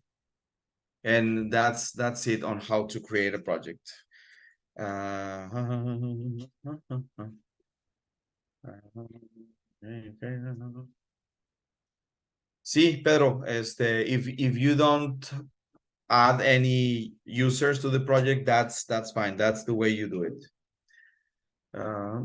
And that's it on how to create a project. Sí, Pedro, if you don't add any users to the project, that's fine. That's the way you do it. Uh,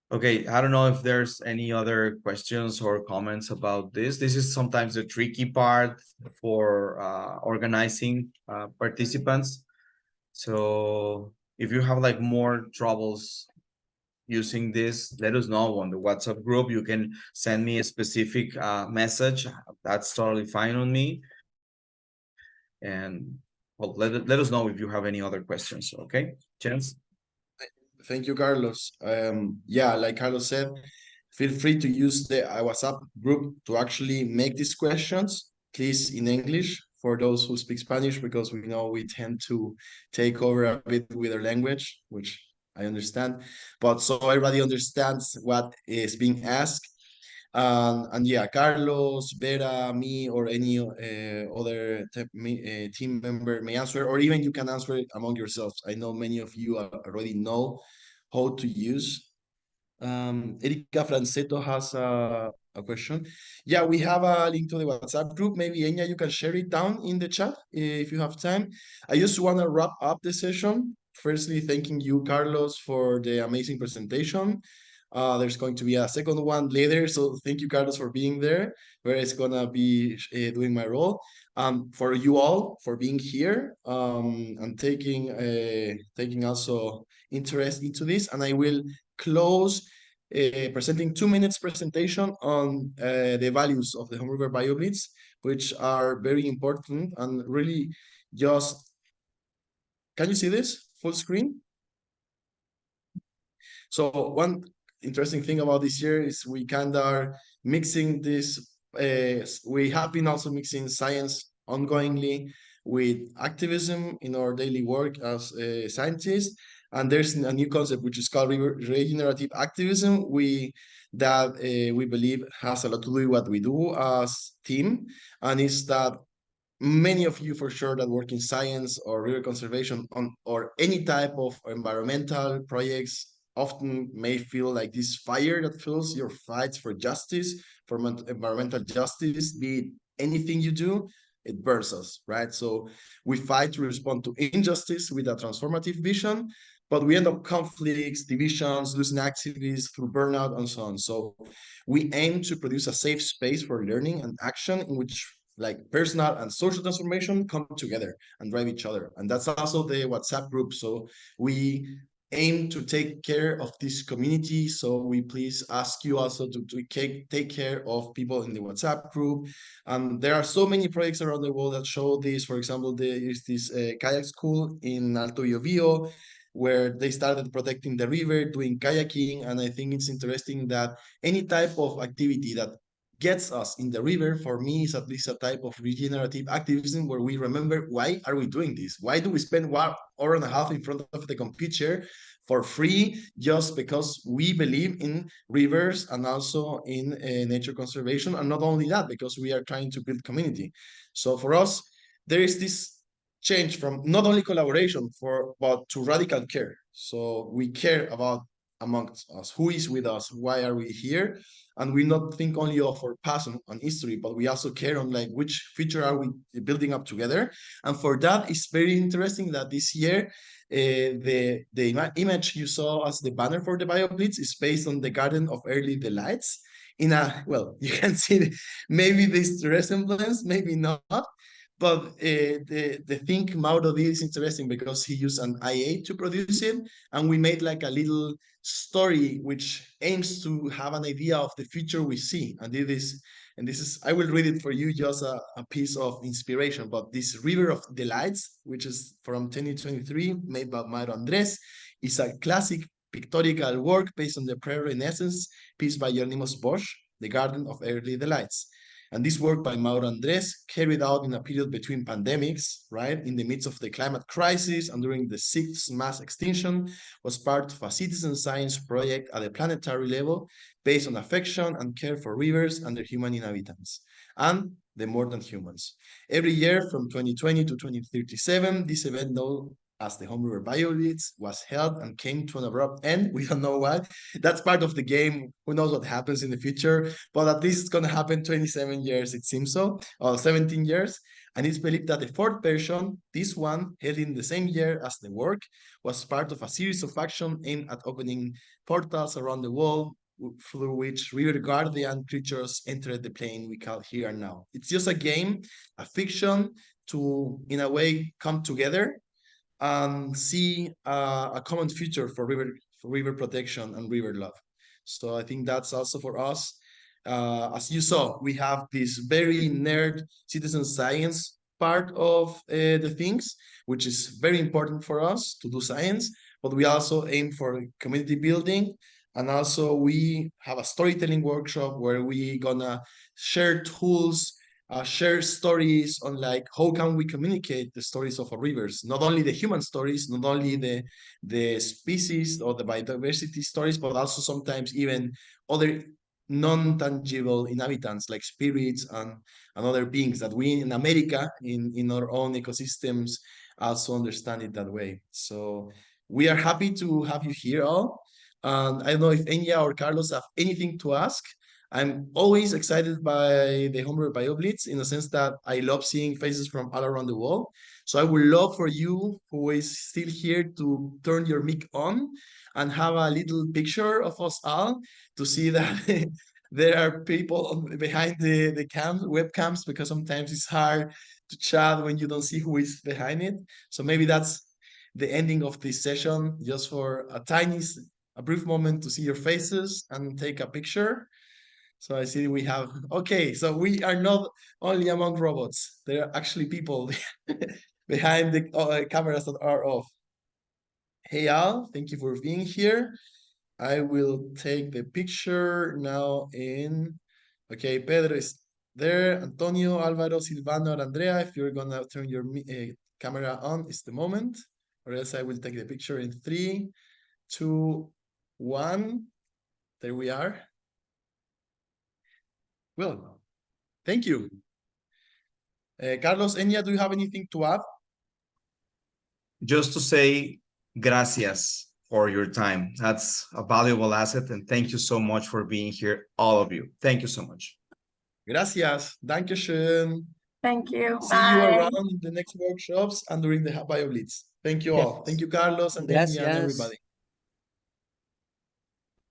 Okay, I don't know if there's any other questions or comments about this. This is sometimes the tricky part for organizing participants. So if you have like more troubles using this, let us know on the WhatsApp group. You can send me a specific message. That's totally fine on me. And well, let us know if you have any other questions. Okay, Chance? Thank you, Carlos. Yeah, like Carlos said, feel free to use the WhatsApp group to actually make these questions, please in English for those who speak Spanish, because we know we tend to take over a bit with our language, which I understand. But so everybody understands what is being asked. And yeah, Carlos, Vera, me, or any other team member may answer, or even you can answer it among yourselves. I know many of you already know how to use. Erika Franceto has a question. Yeah, we have a link to the WhatsApp group. Maybe Enya, you can share it down in the chat if you have time. I just want to wrap up the session. Firstly, thanking you, Carlos, for the amazing presentation. There's going to be a second one later, so thank you, Carlos, for being there, where it's gonna be doing my role. For you all for being here and taking also interest into this, and I will close presenting 2 minutes presentation on the values of the Home River BioBlitz, which are very important and really just, can you see this full screen? So one interesting thing about this year is we kind of are mixing this, we have been also mixing science ongoingly with activism in our daily work as scientists. And there's a new concept which is called regenerative activism. We believe has a lot to do with what we do as team, and is that many of you for sure that work in science or river conservation or any type of environmental projects often may feel like this fire that fuels your fights for justice, for environmental justice, be it anything you do, it burns us, right? So we fight to respond to injustice with a transformative vision, but we end up conflicts, divisions, losing activities through burnout and so on. So we aim to produce a safe space for learning and action in which like personal and social transformation come together and drive each other. And that's also the WhatsApp group. So we aim to take care of this community. So we please ask you also to take care of people in the WhatsApp group. There are so many projects around the world that show this. For example, there is this kayak school in Alto Biobío, where they started protecting the river, doing kayaking. And I think it's interesting that any type of activity that gets us in the river, for me, is at least a type of regenerative activism where we remember, why are we doing this? Why do we spend 1 hour and a half in front of the computer for free just because we believe in rivers and also in nature conservation? And not only that, because we are trying to build community. So for us, there is this change from not only collaboration but to radical care. So we care about amongst us, who is with us, why are we here, and we not think only of our past and history, but we also care on like which future are we building up together. And for that, it's very interesting that this year the image you saw as the banner for the BioBlitz is based on the Garden of Early Delights. In a, well, you can see maybe this resemblance, maybe not, but the thing Mauro did is interesting because he used an IA to produce it, and we made like a little story which aims to have an idea of the future we see. And this is, I will read it for you, just a piece of inspiration. But this River of Delights, which is from 2023, made by Mauro Andres, is a classic pictorial work based on the pre-Renaissance piece by Hieronymus Bosch, The Garden of Early Delights. And this work by Mauro Andres, carried out in a period between pandemics, right, in the midst of the climate crisis and during the 6th mass extinction, was part of a citizen science project at the planetary level based on affection and care for rivers and their human inhabitants, and the more than humans. Every year from 2020 to 2037, this event as the Home River BioBlitz was held and came to an abrupt end. We don't know why. That's part of the game. Who knows what happens in the future? But at least it's going to happen 27 years, it seems so, or 17 years. And it's believed that the fourth version, this one, held in the same year as the work, was part of a series of actions aimed at opening portals around the world through which river guardian creatures entered the plane we call here and now. It's just a game, a fiction to, in a way, come together and see a common future for river protection and river love. So I think that's also for us. As you saw, we have this very nerd citizen science part of the things, which is very important for us to do science, but we also aim for community building. And also we have a storytelling workshop where we gonna share tools, share stories on like how can we communicate the stories of our rivers, not only the human stories, not only the species or the biodiversity stories, but also sometimes even other non-tangible inhabitants like spirits and other beings that we in America, in our own ecosystems, also understand it that way. So we are happy to have you here all. And I don't know if Enya or Carlos have anything to ask. I'm always excited by the Home River BioBlitz in the sense that I love seeing faces from all around the world. So I would love for you who is still here to turn your mic on and have a little picture of us all to see that there are people behind the webcams, because sometimes it's hard to chat when you don't see who is behind it. So maybe that's the ending of this session, just for a brief moment to see your faces and take a picture. So I see we have, okay, so we are not only among robots. There are actually people behind the cameras that are off. Hey Al, thank you for being here. I will take the picture now in, okay, Pedro is there, Antonio, Alvaro, Silvano, and Andrea. If you're gonna turn your camera on, it's the moment, or else I will take the picture in 3, 2, 1. There we are. Well, thank you. Carlos, Enya, do you have anything to add? Just to say gracias for your time. That's a valuable asset, and thank you so much for being here, all of you. Thank you so much. Gracias. Dankeschön. Thank you. See you around in the next workshops and during the BioBlitz. Thank you all. Thank you, Carlos and Enya and everybody.